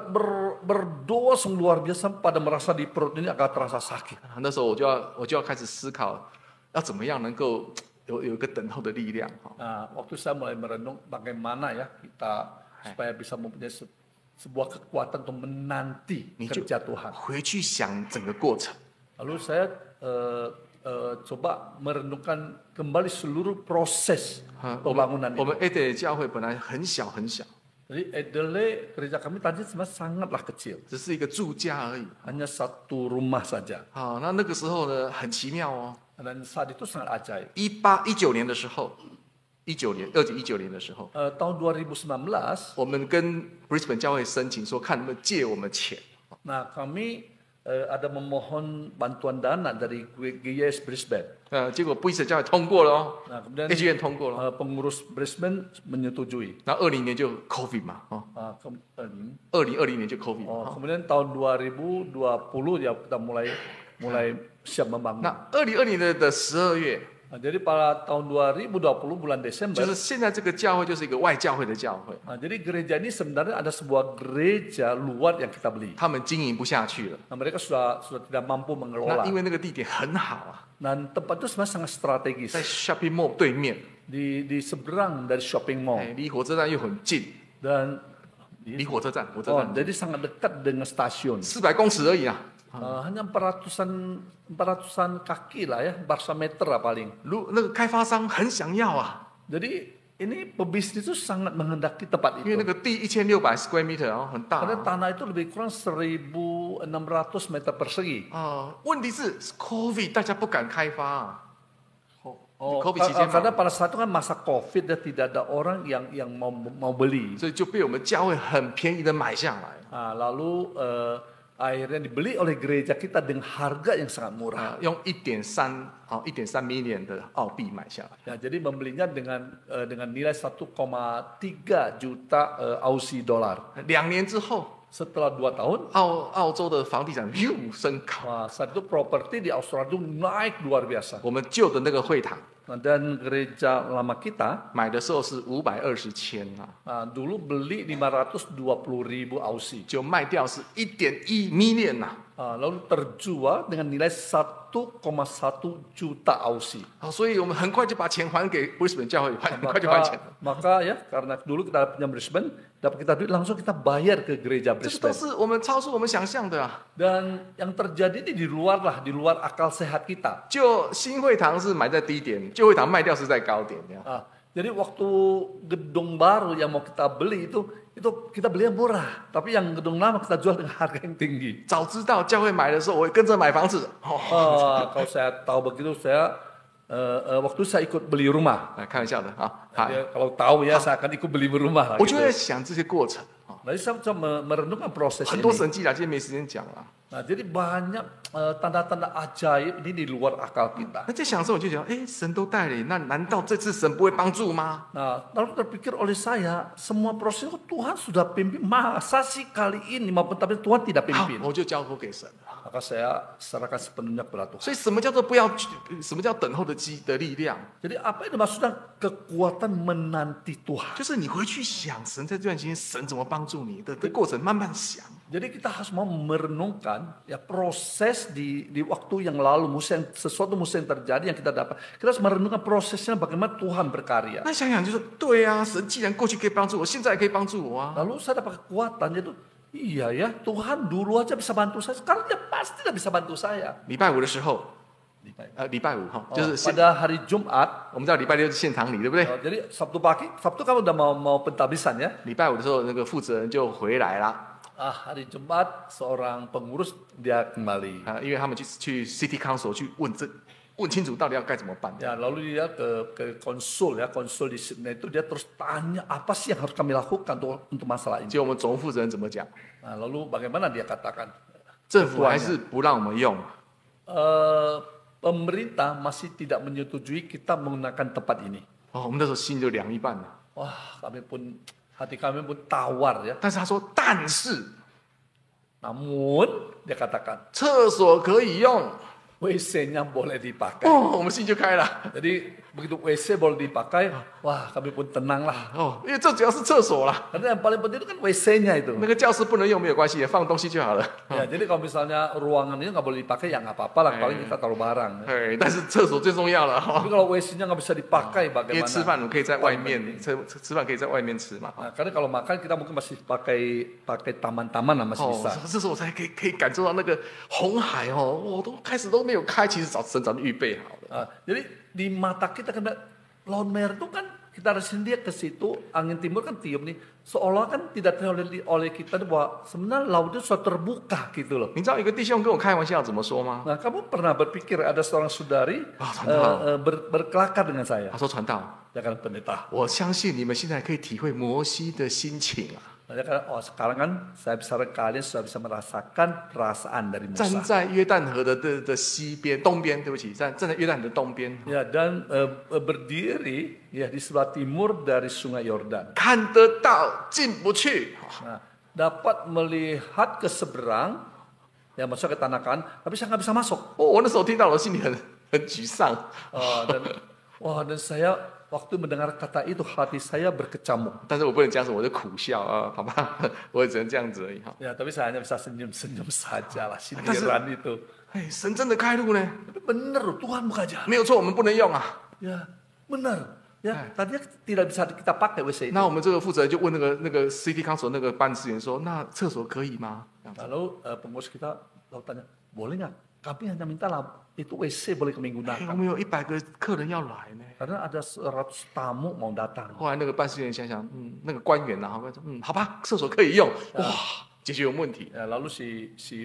berdoa sungguh luar biasa pada merasa di perut ini agak terasa sakit. 那时候我就要开始思考，要怎么样能够有一个等候的力量。 Nah, waktu saya mulai merenung bagaimana ya kita supaya bisa mempunyai sebuah kekuatan untuk menanti kerja Tuhan. 回去想整个过程。 Lalu saya coba merenungkan kembali seluruh proses pembangunan 我们 itu. Adelaide 教会本来很小很小， Jadi Adelaide gereja kami tadi sebenarnya sangatlah kecil, 只是一个住家而已。 hanya satu rumah saja. 好，那个时候呢，很奇妙哦。 Dan saat itu sangat ajaib. 19年的时候，2019年的时候， Tahun 2019, 我们跟 Brisbane 教会申请说，看能不能借我们钱。 nah kami ada memohon bantuan dana dari GYS Brisbane. 结果 Brisbane 教会通过了哦， Nah, kemudian H 院通过了。 pengurus Brisbane menyetujui. 然后20年就 COVID 嘛，哦，2020年就 COVID 嘛。 kemudian tahun 2020 ya kita mulai siap membangun. 那2020年的12月， Nah, jadi pada tahun 2020 bulan 就 Desember, 是现在这个教会就是一个外教会的教会， nah, jadi gereja ini sebenarnya ada sebuah gereja luar yang kita beli. 他们经营不下去了。 Nah, mereka sudah tidak mampu 那 mengelola. 因为那个地点很好啊， Dan tempat itu sebenarnya sangat strategis 在 shopping mall 对面， di seberang dari shopping mall 离火车站又很近， dan 离火车站jadi sangat dekat dengan stasiun. 400公尺而已啊。 Hanya 400-an kaki lah ya, 400 meter lah paling. 那个开发商很想要啊， Jadi ini pebisnis itu sangat menghendaki tempat 因为那 itu. 个地1600 square meter 哦，很大 Karena tanah itu lebih kurang 1.600 meter persegi. 啊。问题是 COVID 大家不敢开发啊。 COVID 期间 karena 嘛， pada saat itu kan masa COVID dan tidak ada orang yang mau beli. 所以就被我们教会很便宜的买下来。 Nah, lalu akhirnya dibeli oleh gereja kita dengan harga yang sangat murah. 用1.3 million 的澳币买下来。 Ya, jadi membelinya dengan nilai 1,3 juta Aussie dollar. 2年之后， Setelah 2 tahun, 澳洲的房地产又升高， wah, saat itu properti di Australia itu naik luar biasa. 我们旧的那个会堂 Dan gereja lama kita 买的时候是520千啊， dulu beli 520.000 Aussie. 就卖掉是1.1 million 呐。 Lalu terjual dengan nilai 1,1 juta Aussie. 所以我们很快就把钱还给 Brisbane 教会，很快就还钱了。 Maka ya, karena dulu kita punya Brisbane, dapat kita duit langsung kita bayar ke gereja 这个都 Brisbane. 是我们超出我们想象的啊！ Dan yang terjadi ini di luar akal sehat kita. 就新会堂是买在低点，旧会堂卖掉是在高点，这样。 Jadi waktu gedung baru yang mau kita beli itu kita beli yang murah, tapi yang gedung lama kita jual dengan harga yang tinggi. 早知道教会买的时候，我会跟着买房子。Kalau saya tahu begitu, saya waktu saya ikut beli rumah. 开玩笑的啊！ Kalau tahu ya, saya akan ikut beli rumah. 我就在想这些过程， Jadi saya coba merenungkan proses 很 ini. 多神迹啦，今天没时间讲了。 Nah, jadi banyak tanda-tanda ajaib ini di luar akal kita. 那在想的时候，我就想，哎，神都带领，那难道这次神不会帮助吗？ Nah, lalu terpikir oleh saya, semua proses itu Tuhan sudah pimpin. Masa sih kali ini maupun tapi Tuhan tidak 好， pimpin? 我就交托给神了。 Maka saya serahkan sepenuhnya kepada Tuhan. 所以什么叫做不要？什么叫等候的力量？ Jadi apa yang dimaksudkan kekuatan menanti Tuhan? 就是你回去想神在这段期间神怎么帮助你的过程，慢慢想。 Jadi kita harus mau merenungkan ya proses di waktu yang lalu, sesuatu musim yang terjadi yang kita dapat. Kita harus merenungkan prosesnya bagaimana Tuhan berkarya. 那想想就是对啊，神既然过去可以帮助我，现在也可以帮助我啊。 Lalu saya dapat kekuatan yaitu iya ya Tuhan dulu aja bisa bantu saya, sekarang dia pasti bisa bantu saya. 礼拜五的时候，礼拜五哈，就是 pada hari Jumat. 我们知道礼拜六是献堂礼，对不对？ Jadi Sabtu pagi, Sabtu kan udah mau pentabisan ya. 礼拜五的时候，那个负责人就回来了。 Hari Jumat seorang pengurus dia kembali. 因为他们去 City Council 去问清楚到底要该怎么办。 Ya, lalu dia ke konsul di Sydney itu dia terus tanya apa sih yang harus kami lakukan untuk masalah ini. 结果我们总负责人怎么讲？ Nah, lalu bagaimana dia katakan? 政府还是不让我们用。 Pemerintah masih tidak menyetujui kita menggunakan tempat ini. 我们那时候心就凉一半了。 Wah, hati kami pun tawar ya. 但是他说，但是 Namun dia katakan 厕所可以用。WC-nya boleh dipakai. Oh， 我们心就开了。 Jadi begitu WC boleh dipakai, wah kami pun tenang lah. 哦，因为这主要是厕所啦， Karena yang paling penting itu kan WC-nya itu. 那个教室不能用没有关系，放东西就好了。 Ya, jadi kalau misalnya ruangan ini nggak boleh dipakai ya nggak apa-apa lah, paling kita taruh barang. 哎，但是厕所最重要了哈。 Tapi kalau WC-nya nggak bisa dipakai 因为吃 bagaimana? 饭我们可以在外面，吃饭可以在外面吃嘛。 Nah, karena kalau makan kita mungkin masih pakai taman-taman lah masih 哦 bisa.，这时候我才可以感受到那个红海哦，我都开始都没有开，其实神早就预备好了。 Jadi di mata kita kan Laut Merah itu kan kita harus lihat ke situ, angin timur kan tiup nih, seolah kan tidak terlihat oleh kita bahwa sebenarnya laut itu suatu terbuka gitu loh. 你知道有个弟兄跟我开玩笑怎么说吗？ Nah, kamu pernah berpikir ada seorang saudari berkelakar dengan saya? 他说传道， Ya kan pendeta. 我相信你们现在可以体会摩西的心情啊。 Ya kan, oh sekarang kan saya bisa kalian sudah bisa merasakan perasaan dari 站 Musa. 在约旦河的西边、东边，对不起，站在约旦河的东边， Ya dan berdiri ya di sebelah timur dari Sungai Yordan. 看得到进不去。 Nah, dapat melihat ke seberang, ya masuk ke tanah Kanaan, tapi saya nggak bisa masuk. 哦，我那时候听到了，心里很沮丧。 Dan saya waktu mendengar kata itu hati saya berkecamuk. 但是我不能讲什么，我就苦笑啊，好吧，我也只能这样子而已哈。 Ya, tapi saya hanya bisa senyum-senyum saja lah sindiran itu. 哎，神真的开路呢？ Tapi benar loh, Tuhan buka jalan. 没有错，我们不能用啊。 Ya, benar. Ya, tadinya tidak bisa kita pakai WC itu. 那我们这个负责人就问那个 City Council 那个办事员说：“那厕所可以吗？” Lalu pengurus kita lalu tanya, boleh nggak? Kami hanya minta lah itu WC boleh kami 哎， gunakan. 我们有100个客人要来呢。 Karena ada 100 tamu mau datang. 后来那个办事员想想，那个官员呐，说，好吧，厕所可以用，哇，解决有问题。 Ya, lalu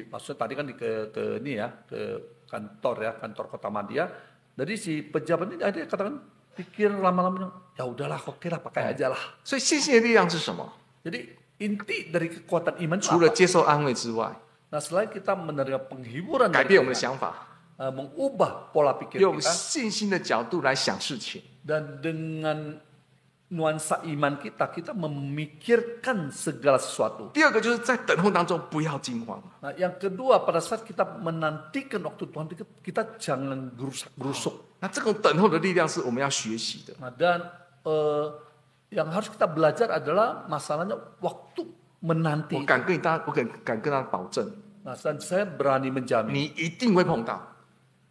maksudnya tadi kan ke ini ya, ke kantor Kota Madia. Jadi si pejabat ini ada katakan pikir lama-lama, ya udahlah, oke lah, pakai aja lah. 所以信心的力量是什么？ Jadi inti dari kekuatan iman itu 除了 apa? 接受安慰之外， Nah, selain kita menerima penghiburan 改 dari 变我们的 Tuhan, 想法， mengubah pola pikir 用 kita 信心的角度来想事情。 dan dengan nuansa iman kita memikirkan segala sesuatu. 第二个就是在等候当中不要惊慌。 Nah, yang kedua pada saat kita menantikan waktu Tuhan kita jangan gerusak-gerusuk. 那这种等候的力量是我们要学习的。 Nah, dan yang harus kita belajar adalah masalahnya waktu menanti. 我敢跟他保证， Nah, dan saya berani menjamin 你一定会碰到，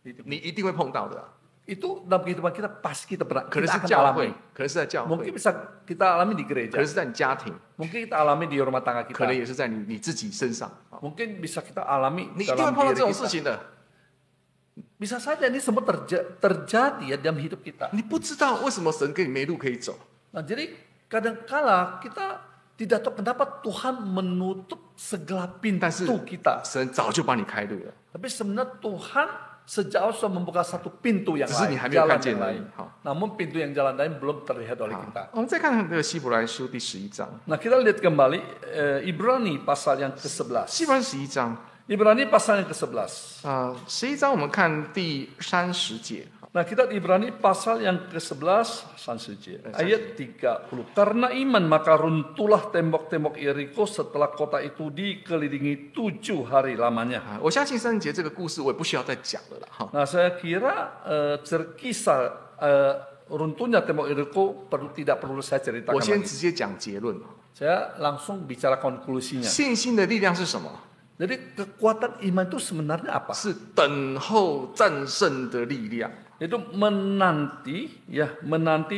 你一定会碰到的。 itu dalam kehidupan kita pasti kita 可能是 akan 教 alami. 会，可能是在教 Mungkin 会， bisa kita alami di 可 gereja, 能是在你家庭， mungkin kita alami di rumah tangga 可能 kita, 也是在你自己身上。 mungkin bisa kita alami 你一定会 dalam 碰到 diri 这种事 kita. 情的。 Bisa saja ini semua terjadi ya dalam hidup kita. 你不知道为什么神给你没路可以走， Nah, jadi kadangkala kita tidak tahu kenapa Tuhan menutup segala 但是 pintu kita. 神早就帮你开路了， Tapi sebenarnya Tuhan sejak awal sudah membuka satu pintu yang 只是 lain, 你还没有 jalan 看见 yang 而已 lain.。好， Namun pintu yang jalan lain belum terlihat oleh 好 kita. 我们再看看这个希伯来书第11章， Nah, kita lihat kembali Ibrani pasal yang ke-11. 希伯来11章， Ibrani pasal yang ke-11. 11章我们看第30节。 Nah, kita di Ibrani pasal yang ke-11 ayat 30. Karena iman maka runtuhlah tembok-tembok Yeriko setelah kota itu dikelilingi 7 hari lamanya. 我相信3节这个故事我也不需要再讲了啦，哈。 Nah, saya kira kisah runtuhnya tembok Yeriko tidak perlu saya ceritakan 我先 lagi. 直接讲结论。 Saya langsung bicara konklusinya. 信心的力量是什么？ Jadi kekuatan iman itu sebenarnya apa? 是等候战胜的力量。 Itu menanti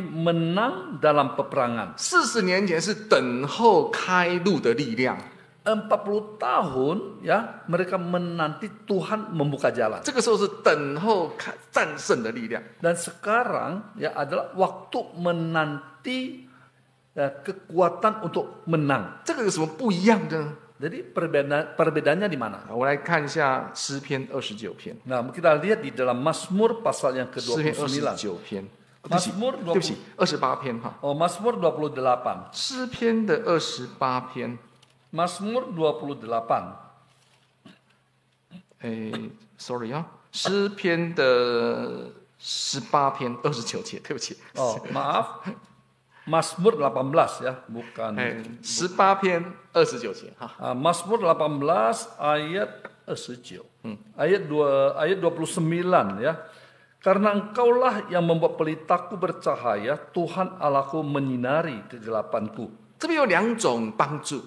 menang dalam peperangan. 40年前是等候开路的力量， 40 tahun ya mereka menanti Tuhan membuka jalan. 这个时候是等候战胜的力量。 Dan sekarang ya adalah waktu menanti kekuatan untuk menang. 这个有什么不一样的呢？ Jadi perbedaannya di mana? 我来看一下诗篇29篇， Nah, kita lihat di dalam Mazmur pasal yang 诗篇 ke-29. 29篇，对不起， Mazmur 对不起，28篇哈， Oh, Mazmur 28. 诗篇的28篇， Mazmur 28. sorry 啊，诗篇的18篇29节，对不起， Oh, maaf. Mazmur 18 ya, bukan. 18篇29节哈， Mazmur 18 ayat 29. Ayat 29 ya. Karena engkaulah yang membuat pelitaku bercahaya, Tuhan Allahku menyinari kegelapanku. 这边有2种帮助。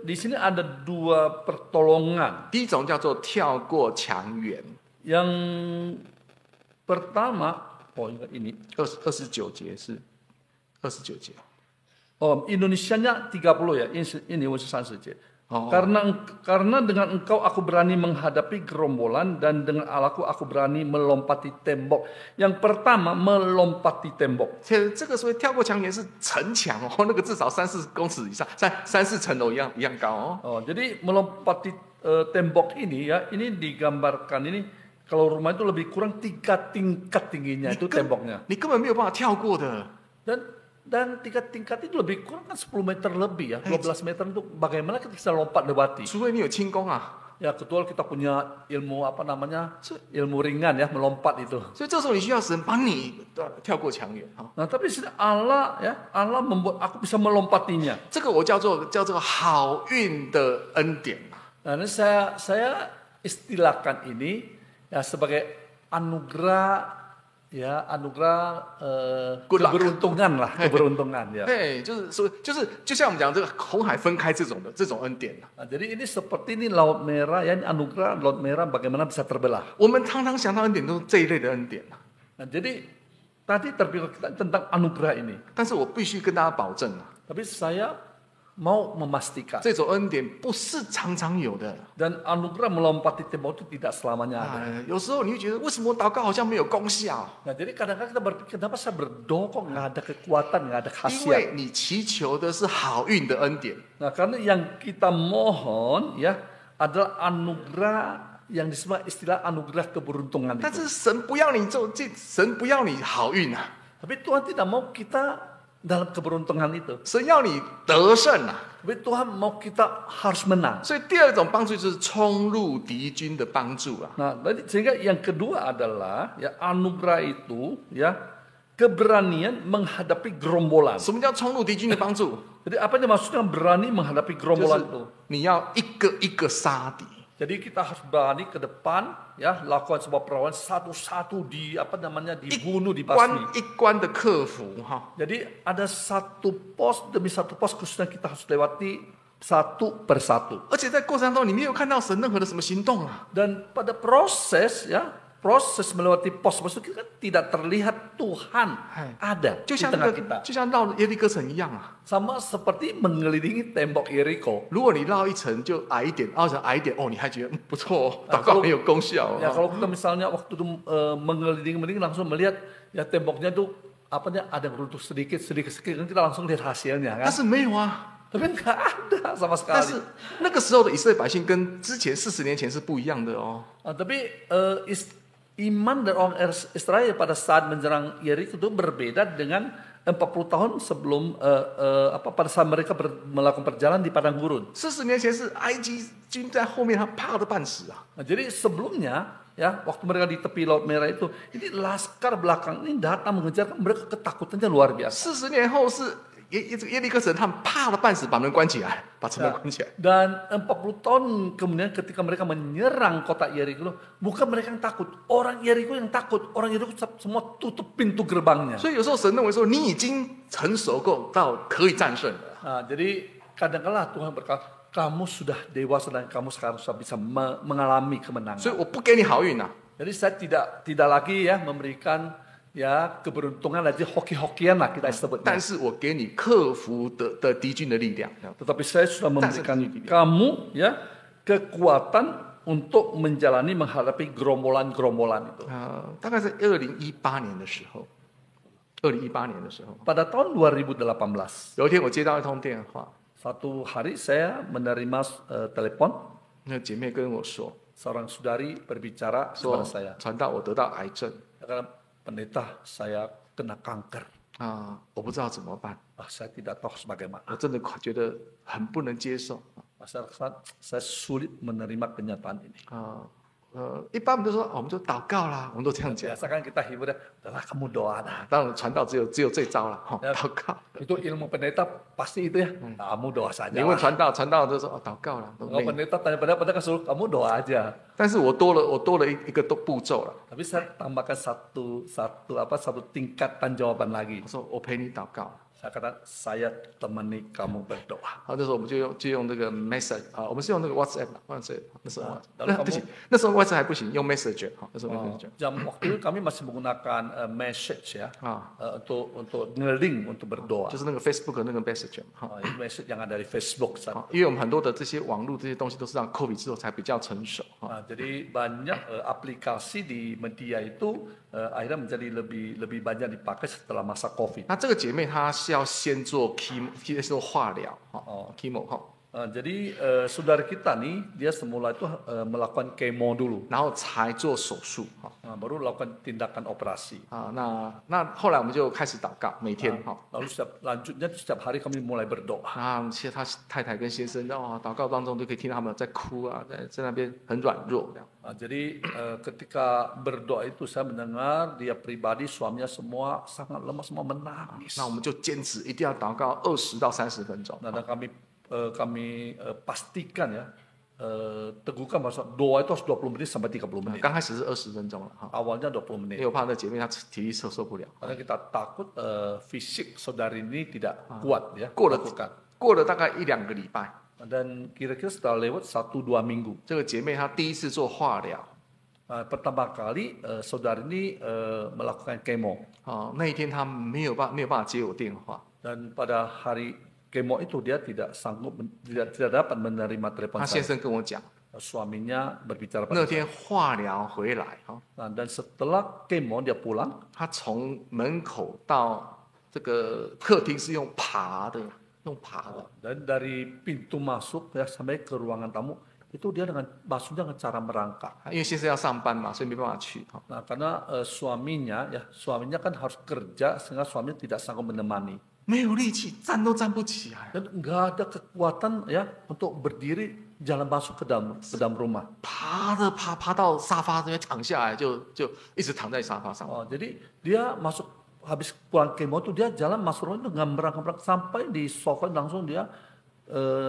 Di sini ada 2 pertolongan. 第一种叫做跳过墙垣。 Yang pertama, ini 29节是29节。 Indonesianya 30 ya, ini 30 节. Karena dengan engkau aku berani menghadapi gerombolan dan dengan Allahku aku berani melompati tembok. Yang pertama melompati tembok. 这个所谓跳过墙垣是城墙哦，那个至少3-4公尺以上，3-4层楼一样高哦。 Jadi melompati tembok ini ya, ini digambarkan ini kalau rumah itu lebih kurang 3 tingkat tingginya itu temboknya. 你根本没有办法跳过的。 Dan 3 tingkat itu lebih kurang kan 10 meter lebih ya, 12 meter itu bagaimana kita bisa lompat lewati? 除非你有轻功啊。 Ya kecuali kita punya ilmu ilmu ringan ya melompat itu. 所以这时候你需要神帮你跳过墙垣。 Nah tapi Allah membuat aku bisa melompatinya. 这个我叫做好运的恩典。 Nah ini saya istilahkan ini ya sebagai anugerah. Ya, anugerah keberuntungan lah, keberuntungan ya. 就像我们讲这个红海分开这种恩典。 Nah, jadi ini seperti ini Laut Merah ya, ini anugerah Laut Merah bagaimana bisa terbelah. 我们常常想到恩典都是这一类的恩典。 Nah, jadi tadi terpikir kita tentang anugerah ini. 但是我必须跟大家保证啊， Tapi saya mau memastikan 这种恩典不是常常有的。 dan anugerah melompati tembok itu tidak selamanya ada. 有时候你会觉得为什么祷告好像没有功效？ Nah, jadi kadang-kadang kita berpikir kenapa saya berdoa kok nggak ada kekuatan, nggak ada 因 khasiat. 为你祈求的是好运的恩典。 Nah, karena yang kita mohon ya adalah anugerah yang disebut istilah anugerah keberuntungan 但 itu. 是神不要你好运啊， Tapi Tuhan tidak mau kita dalam keberuntungan itu. 神要你得胜啊。 Tapi Tuhan mau kita harus menang. 所以第二种帮助就是冲入敌军的帮助啊。 Nah, sehingga yang kedua adalah ya anugerah itu ya keberanian menghadapi gerombolan. 什么叫冲入敌军的帮助？ Jadi apa yang maksudnya berani menghadapi 就 gerombolan 是 itu? 你要一个一个杀敌。 Jadi kita harus berani ke depan ya lakukan sebuah perlawanan satu-satu dibunuh 一 dibasmi. 关一关的克服哈。 Jadi ada satu pos demi satu pos khususnya kita harus lewati satu persatu. 而且在过程当中，你没有看到神任何的什么行动啊。 Dan pada proses melewati pos itu kan tidak terlihat Tuhan ada 就 di 像 tengah kita. 就像绕耶利哥城一样啊。 Sama seperti mengelilingi tembok Yeriko. 如果你绕一层就矮一点，绕一层矮一点，哦，你还觉得不错，祷告很有功效。 Ya kalau kita misalnya waktu itu mengelilingi langsung melihat ya temboknya itu ada yang runtuh sedikit kan kita langsung lihat hasilnya 但 kan. 是没有啊。 Tapi nggak ada sama 但 sekali. 是那个时候的以色列百姓跟之前40年前是不一样的哦。 Tapi iman dari orang Israel pada saat menjerang Yeriko itu berbeda dengan 40 tahun sebelum pada saat mereka melakukan perjalanan di padang gurun. 40年前是埃及军在后面，他怕得半死啊。 Nah, jadi sebelumnya ya waktu mereka di tepi Laut Merah itu, ini laskar belakang ini datang mengejar mereka ketakutannya luar biasa. 40年后是耶利哥城，他们怕得半死，把门关起来，把城门关起来。 Dan 40 tahun kemudian ketika mereka menyerang kota Yeriko, bukan mereka yang takut, orang Yeriko yang takut. Orang Yeriko semua tutup pintu gerbangnya. 所以有时候神认为说，你已经成熟够到可以战胜了。 Nah, jadi kadang-kala Tuhan berkata, kamu sudah dewasa dan kamu sekarang sudah bisa mengalami 所 kemenangan. 以我不给你好运啊， Jadi saya tidak lagi ya memberikan ya keberuntungan aja hoki-hokian lah kita sebutnya. 但是我给你克服的敌军的力量。 Tetapi saya sudah memberikan kamu ya kekuatan untuk menjalani menghadapi gerombolan-gerombolan itu. 大概在2018年的时候，2018年的时候， Pada tahun 2018, 有一天我接到一通电话， satu hari saya menerima telepon, 那姐妹跟我说， seorang saudari berbicara 说 kepada saya. 传道我得到癌症 Karena pendeta saya kena kanker. 啊，我不知道怎么办， Saya tidak tahu bagaimana. 我真的觉得很不能接受 Saya sulit menerima kenyataan ini. 啊。一般我们就说，我们就祷告啦，我们都这样讲。Biasa kan kita hibur ya, udahlah kamu doa dah. 当然传道只有这招了，祷告。Itu ilmu pendeta pasti itu ya, kamu doa saja. 你问传道就说祷告了。Kalau pendeta tanya pendeta kan suruh kamu doa aja. 但是我多了一个步骤了。Tapi saya tambahkan satu tingkatan jawaban lagi. 我说我陪你祷告。Saya kata saya temani kamu berdoa. 好，那时候我们就用这个 message 啊，我们是用那个 WhatsApp 那时候那时候 WhatsApp 还不行，用 Messenger 好，那时候 Messenger。waktu itu kami masih menggunakan message ya, untuk nge-link untuk berdoa. 就是那个 Facebook 那个 Messenger ，message yang ada di Facebook 上。因为我们很多的这些网络这些东西都是让 COVID 之后才比较成熟。jadi banyak aplikasi di media itu akhirnya menjadi lebih banyak dipakai setelah masa COVID. 那这个姐妹她是要先做 做化疗chemo jadi saudara kita nih dia semula itu melakukan kemo dulu， 然后才做手术baru lakukan tindakan operasi。那后来我们就开始祷告，每天lalu setiap hari kami mulai berdoa。其实他太太跟先生祷告当中就可以听到他们在哭啊，在那边很软弱这样。jadi ketika berdoa itu saya mendengar dia pribadi suaminya semua sangat lemah, semua menangis。那我们就坚持一定要祷告20到30分钟。那kami pastikan ya, teguhkan bahwa doa itu harus 20 menit sampai 30 menit. 刚开始是20分钟了 awalnya 20 menit. 因为我怕那姐妹她体力受不了。 Karena kita takut fisik saudari ini tidak kuat ya. 过了大概1-2个礼拜。 Dan kira-kira setelah lewat 1-2 minggu. 这个姐妹她第一次做化疗。 pertama kali saudari ini melakukan kemo. 那一天她没有办法接我电话。 Dan pada hari kemo itu dia tidak dapat menerima telepon saya. 他先生跟我讲， suaminya berbicara pada 那天化疗回来dan setelah kemo dia pulang， 他从门口到这个客厅是用爬的。 dan dari pintu masuk ya sampai ke ruangan tamu itu dia masuknya dengan cara merangkak. 因为先生要上班嘛，所以没办法去。 Nah, karena suaminya kan harus kerja sehingga suaminya tidak sanggup menemani. 没有力气，站都站不起来。 Dan nggak ada kekuatan ya untuk berdiri jalan masuk ke dalam rumah. 爬到沙发这边躺下来，就一直躺在沙发上。 jadi dia masuk habis pulang kemo itu dia jalan masuk rumah itu ngambrang sampai di sofa langsung dia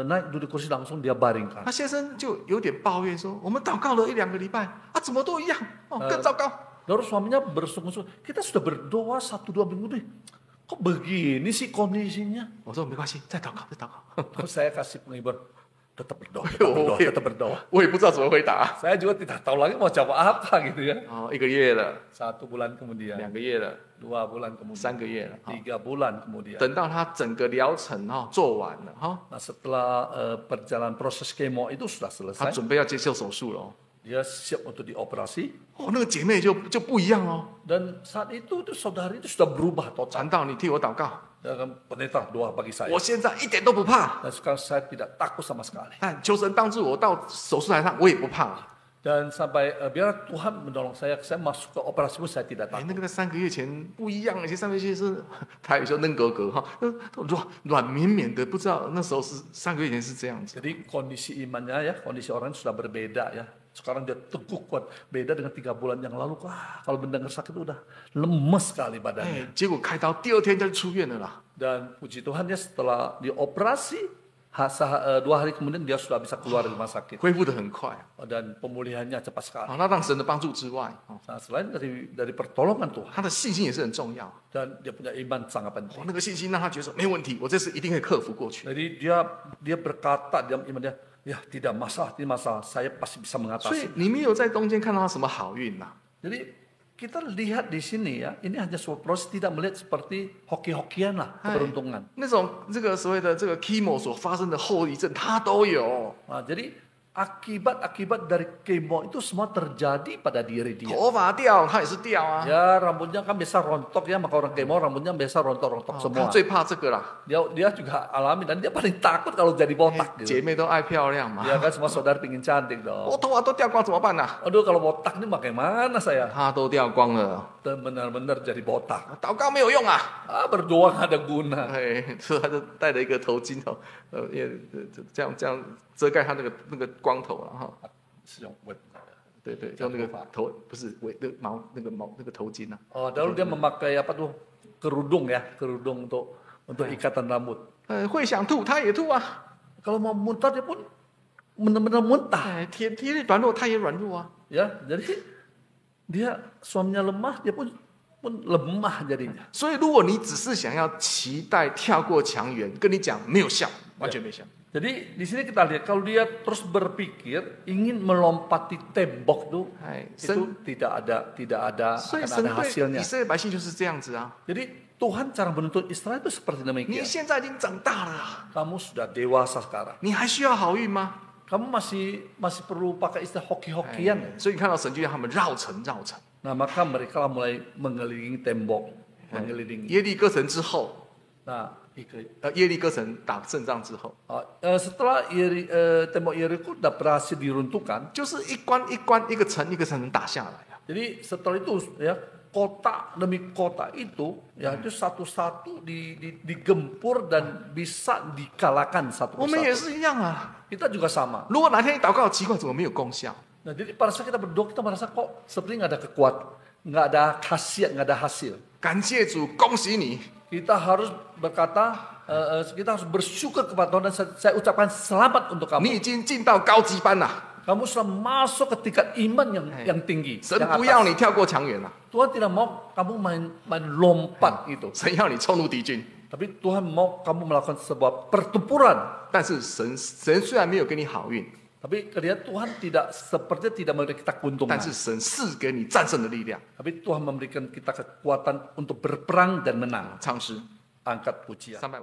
naik duduk kursi langsung dia baringkan. 他先生就有点抱怨说：“我们祷告了1-2个礼拜怎么都一样更糟糕。” Lalu suaminya bersungut-sungut, kita sudah berdoa 1-2 minggu nih. Kok begini sih kondisinya? 我说没关系，再祷告。 Saya kasih penghibur, tetap berdoa. 我也不知道怎么回答。 Saya juga tidak tahu lagi mau jawab apa gitu ya. 1个月了，1 bulan kemudian， 2个月了，2 bulan kemudian， 3个月了，3 bulan kemudian。 等到他整个疗程做完了，Nah setelah perjalanan proses kemo itu sudah selesai， 他准备要接受手术了。 dia siap untuk dioperasi。 那个姐妹就不一样哦。 Dan saat itu saudari itu sudah berubah total。 传道，你替我祷告。 Pendeta doa bagi saya。 我现在一点都不怕。 Dan sekarang saya tidak takut sama sekali。 但求神帮助我到手术台上，我也不怕。 Dan sampai biar Tuhan menolong saya masuk ke operasi pun saya tidak takut。 那个在3个月前不一样，以前3个月前是台语说嫩格格软绵绵的，不知道那时候是3个月前是这样子。 Jadi kondisi imannya ya, kondisi orang sudah berbeda ya. Sekarang dia teguh kuat, beda dengan 3 bulan yang lalu. Kalau mendengar sakit udah lemes sekali badannya. 结果开刀第2天就出院了啦。 Dan puji Tuhan ya setelah dioperasi 2 hari kemudian dia sudah bisa keluar dari rumah sakit. 恢复得很快。 Dan pemulihannya cepat sekali. 那让神的帮助之外， Nah, selain dari pertolongan Tuhan, 他的信心也是很重要。 dan dia punya iman sangat penting. 那个信心让他觉得说没问题，我这次一定可以克服过去。 Jadi dia berkata dalam imannya, ya tidak masalah, saya pasti bisa 所以 mengatasi. 你没有在中间看到他什么好运呐。 Jadi kita lihat di sini ya, ini hanya sebuah proses, tidak melihat seperti hoki-hokian lah keberuntungan. 那种这个所谓的这个 chemo 所发生的后遗症，他都有。 Nah, jadi akibat dari kemo itu semua terjadi pada diri dia. 头发掉，他也是掉啊。 Ya rambutnya kan biasa rontok ya, maka orang kemo rambutnya biasa rontok-rontok 他 semua. 最怕这个啦。 Dia juga alami dan dia paling takut kalau jadi botak 姐 gitu. 妹都爱漂亮嘛。 Ya kan semua saudara pingin cantik 我 dong. 头发都掉光怎么办呢？ Aduh kalau botak ini bagaimana saya? 他都掉光了， Dan benar-benar jadi botak. 祷告没有用啊。 Berdoa nggak ada guna. 所以他就戴了一个头巾也这样遮盖他那个光头了哈。 是用web 对对，用那个头不是围那毛那个头巾啊。Oh, lalu dia memakai apa tuh kerudung ya, kerudung untuk ikatan rambut. 会想吐，他也吐啊。Kalau mau muntah dia pun benar-benar muntah. 体力软弱，他也软弱啊。Ya, jadi dia suaminya lemah, dia pun lemah jadinya. 所以如果你只是想要期待跳过墙垣，跟你讲没有效，完全没效。Jadi di sini kita lihat kalau dia terus berpikir ingin melompati tembok tuh, itu tidak ada akan ada hasilnya. 以色列百姓就是这样子啊。 Jadi Tuhan cara menuntut Israel itu seperti 你 demikian. 现在已经长大了， Kamu sudah dewasa sekarang. 你还需要好运吗？ Kamu masih perlu pakai istilah hoki-hokian. 所以你看到神就让他们绕城。 Nah maka mereka mulai mengelilingi tembok, mengelilingi. 耶利哥城之后， Nah, 耶利哥城打胜仗之后， setelah tembok Yeriko sudah berhasil diruntuhkan, 就是一关一关、一个城一个城打下来啊。 jadi setelah itu ya kota demi kota itu ya itu satu-satu digempur dan bisa dikalahkan satu 我们也 persatu. 是一样啊。 Kita juga sama. 如果哪天你祷告奇怪，怎么没有功效？ Nah, jadi pada saat kita berdoa kita merasa kok seperti nggak ada kekuatan, nggak ada khasiat, nggak ada hasil. 感谢主，恭喜你。 Kita harus berkata, kita harus bersyukur kepada Tuhan dan saya ucapkan selamat untuk 你 kamu. 已经进到高级班了， Kamu sudah masuk ke tingkat iman yang tinggi. 神 yang 不要 atas. 你跳过墙垣了， Tuhan tidak mau kamu main lompat itu. 神要你冲入敌军。 Tapi Tuhan mau kamu melakukan sebuah pertempuran. 但是神虽然没有给你好运， Tapi kemudian Tuhan sepertinya tidak memberi kita keuntungan. 但是神赐给你战胜的力量。 Tapi Tuhan memberikan kita kekuatan untuk berperang dan menang. 唱诗 Angkat pujian. 350。